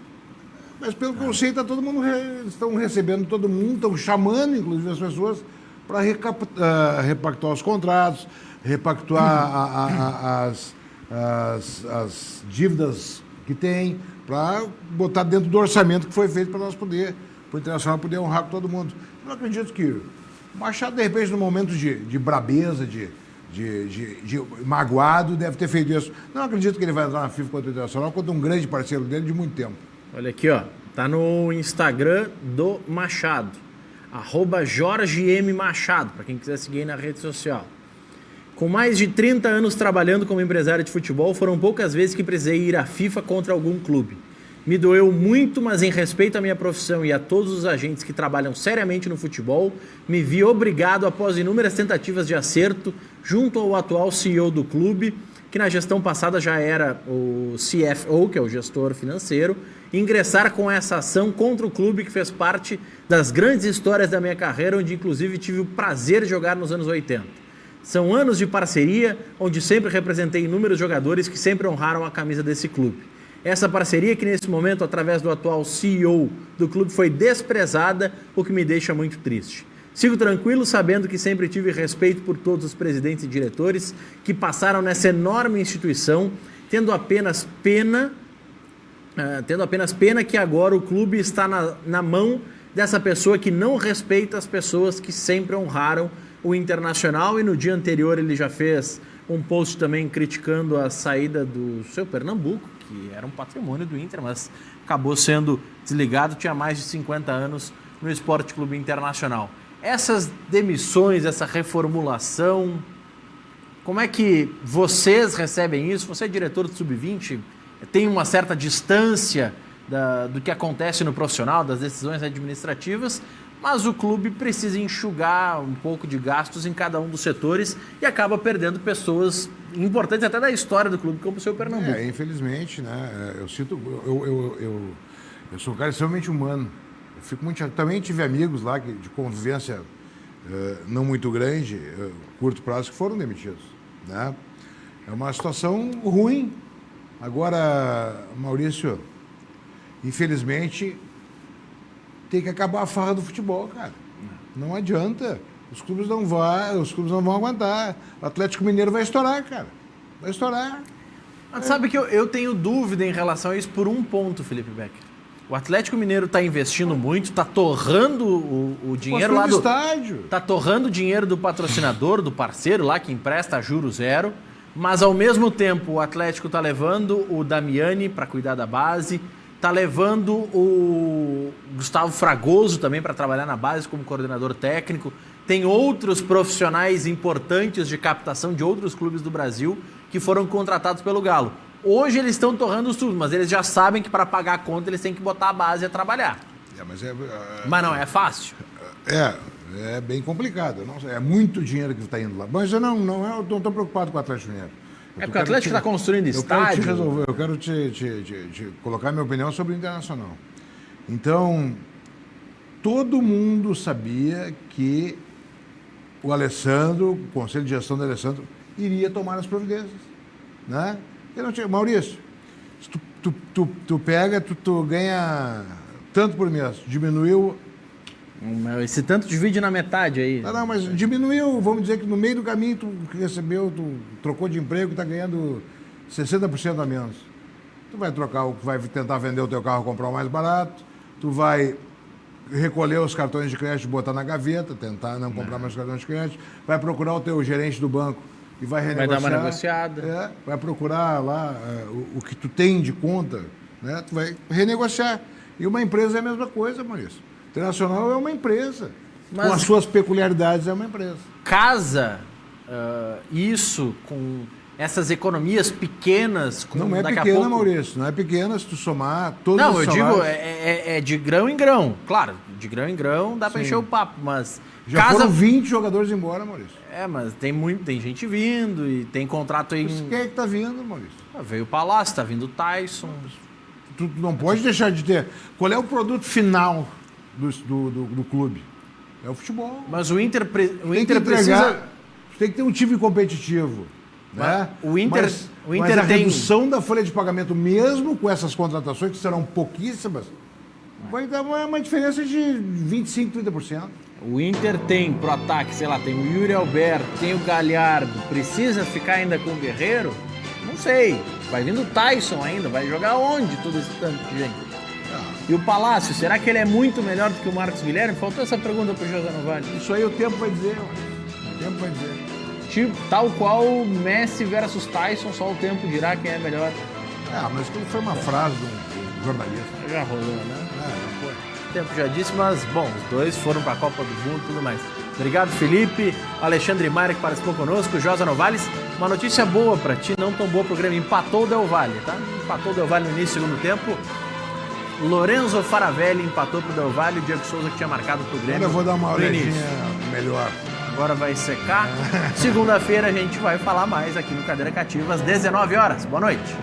Mas pelo que eu sei, tá todo mundo estão recebendo todo mundo, estão chamando inclusive as pessoas para repactuar os contratos, repactuar as dívidas que tem, para botar dentro do orçamento que foi feito para nós poder, para o Internacional poder honrar com todo mundo. Eu não acredito que o Machado, de repente, num momento de brabeza, de magoado, deve ter feito isso. Não acredito que ele vai entrar na FIFA contra o Internacional, contra um grande parceiro dele de muito tempo. Olha aqui, ó, tá no Instagram do Machado, @JorgeMMachado, para quem quiser seguir aí na rede social. Com mais de 30 anos trabalhando como empresário de futebol, foram poucas vezes que precisei ir à FIFA contra algum clube. Me doeu muito, mas em respeito à minha profissão e a todos os agentes que trabalham seriamente no futebol, me vi obrigado, após inúmeras tentativas de acerto, junto ao atual CEO do clube, que na gestão passada já era o CFO, que é o gestor financeiro, ingressar com essa ação contra o clube que fez parte das grandes histórias da minha carreira, onde inclusive tive o prazer de jogar nos anos 80. São anos de parceria, onde sempre representei inúmeros jogadores que sempre honraram a camisa desse clube. Essa parceria que nesse momento, através do atual CEO do clube, foi desprezada, o que me deixa muito triste. Sigo tranquilo, sabendo que sempre tive respeito por todos os presidentes e diretores que passaram nessa enorme instituição, tendo apenas pena que agora o clube está na mão dessa pessoa que não respeita as pessoas que sempre honraram o Internacional, e no dia anterior ele já fez um post também criticando a saída do seu Pernambuco, que era um patrimônio do Inter, mas acabou sendo desligado, tinha mais de 50 anos no Esporte Clube Internacional. Essas demissões, essa reformulação, como é que vocês recebem isso? Você é diretor do Sub-20, tem uma certa distância do que acontece no profissional, das decisões administrativas, mas o clube precisa enxugar um pouco de gastos em cada um dos setores e acaba perdendo pessoas importantes até da história do clube, como o seu Pernambuco. Infelizmente, né? Eu sou um cara extremamente humano. Eu fico muito chateado. Também tive amigos lá de convivência não muito grande, curto prazo, que foram demitidos, né? É uma situação ruim. Agora, Maurício, infelizmente, tem que acabar a farra do futebol, cara. Não adianta. Os clubes não vão aguentar. O Atlético Mineiro vai estourar, cara. Vai estourar. Mas sabe que eu tenho dúvida em relação a isso por um ponto, Felipe Becker. O Atlético Mineiro está investindo muito, está torrando o dinheiro lá do estádio. Está torrando o dinheiro do patrocinador, do parceiro lá que empresta a juro zero, mas ao mesmo tempo o Atlético está levando o Damiani para cuidar da base, está levando o Gustavo Fragoso também para trabalhar na base como coordenador técnico. Tem outros profissionais importantes de captação de outros clubes do Brasil que foram contratados pelo Galo. Hoje eles estão torrando os tudo, mas eles já sabem que para pagar a conta eles têm que botar a base a trabalhar. Mas não é fácil. É bem complicado. É muito dinheiro que está indo lá. Mas eu não estou preocupado com o Atlético Mineiro. Porque o Atlético está construindo estádio. Eu quero te colocar minha opinião sobre o Internacional. Então, todo mundo sabia que o Alessandro, o Conselho de Gestão do Alessandro, iria tomar as providências. Né? Maurício, se tu pega, tu ganha tanto por mês, diminuiu... Esse tanto divide na metade aí. Não, mas diminuiu, vamos dizer que no meio do caminho tu trocou de emprego e está ganhando 60% a menos. Tu vai vai tentar vender o teu carro, comprar o mais barato, tu vai recolher os cartões de crédito, botar na gaveta, tentar não comprar mais cartões de crédito, vai procurar o teu gerente do banco e vai renegociar. Vai dar uma negociada. Vai procurar lá o que tu tem de conta, né? Tu vai renegociar. E uma empresa é a mesma coisa, Maurício. Internacional é uma empresa. Mas com as suas peculiaridades, é uma empresa. Casa isso com essas economias pequenas? Não é pequena, Maurício. Não é pequena se tu somar todos os salários. Não, eu digo, é de grão em grão. Claro, de grão em grão dá para encher o papo, mas... Já foram 20 jogadores embora, Maurício. Mas tem gente vindo e tem contrato aí... Mas quem é que tá vindo, Maurício? Veio o Palácio, tá vindo o Tyson. Tu não pode deixar de ter... Qual é o produto final do clube? É o futebol. Mas o Inter precisa... Tem que ter um time competitivo. Né? Mas a redução da folha de pagamento, mesmo com essas contratações, que serão pouquíssimas, vai dar uma diferença de 25%, 30%. O Inter tem pro ataque, sei lá, tem o Yuri Alberto, tem o Galhardo. Precisa ficar ainda com o Guerreiro? Não sei. Vai vindo o Tyson ainda, vai jogar onde todo esse tanto de gente? E o Palácio, será que ele é muito melhor do que o Marcos Guilherme? Faltou essa pergunta pro José Novali. Isso aí o tempo vai dizer. O tempo vai dizer. Tipo, tal qual Messi versus Tyson, só o tempo dirá quem é melhor. Mas aquilo foi uma frase de um jornalista. Já rolou, né? Não foi. O tempo já disse, mas, bom, os dois foram para a Copa do Mundo e tudo mais. Obrigado, Felipe, Alexandre Maia, que participou conosco, Josa Novales. Uma notícia boa para ti, não tão boa pro Grêmio. Empatou o Del Valle, tá? Empatou o Del Valle no início do segundo tempo. Lorenzo Faravelli empatou pro Del Valle, o Diego Souza que tinha marcado pro Grêmio. Agora eu vou dar uma olhadinha melhor. Agora vai secar. Segunda-feira a gente vai falar mais aqui no Cadeira Cativa, às 19 horas. Boa noite.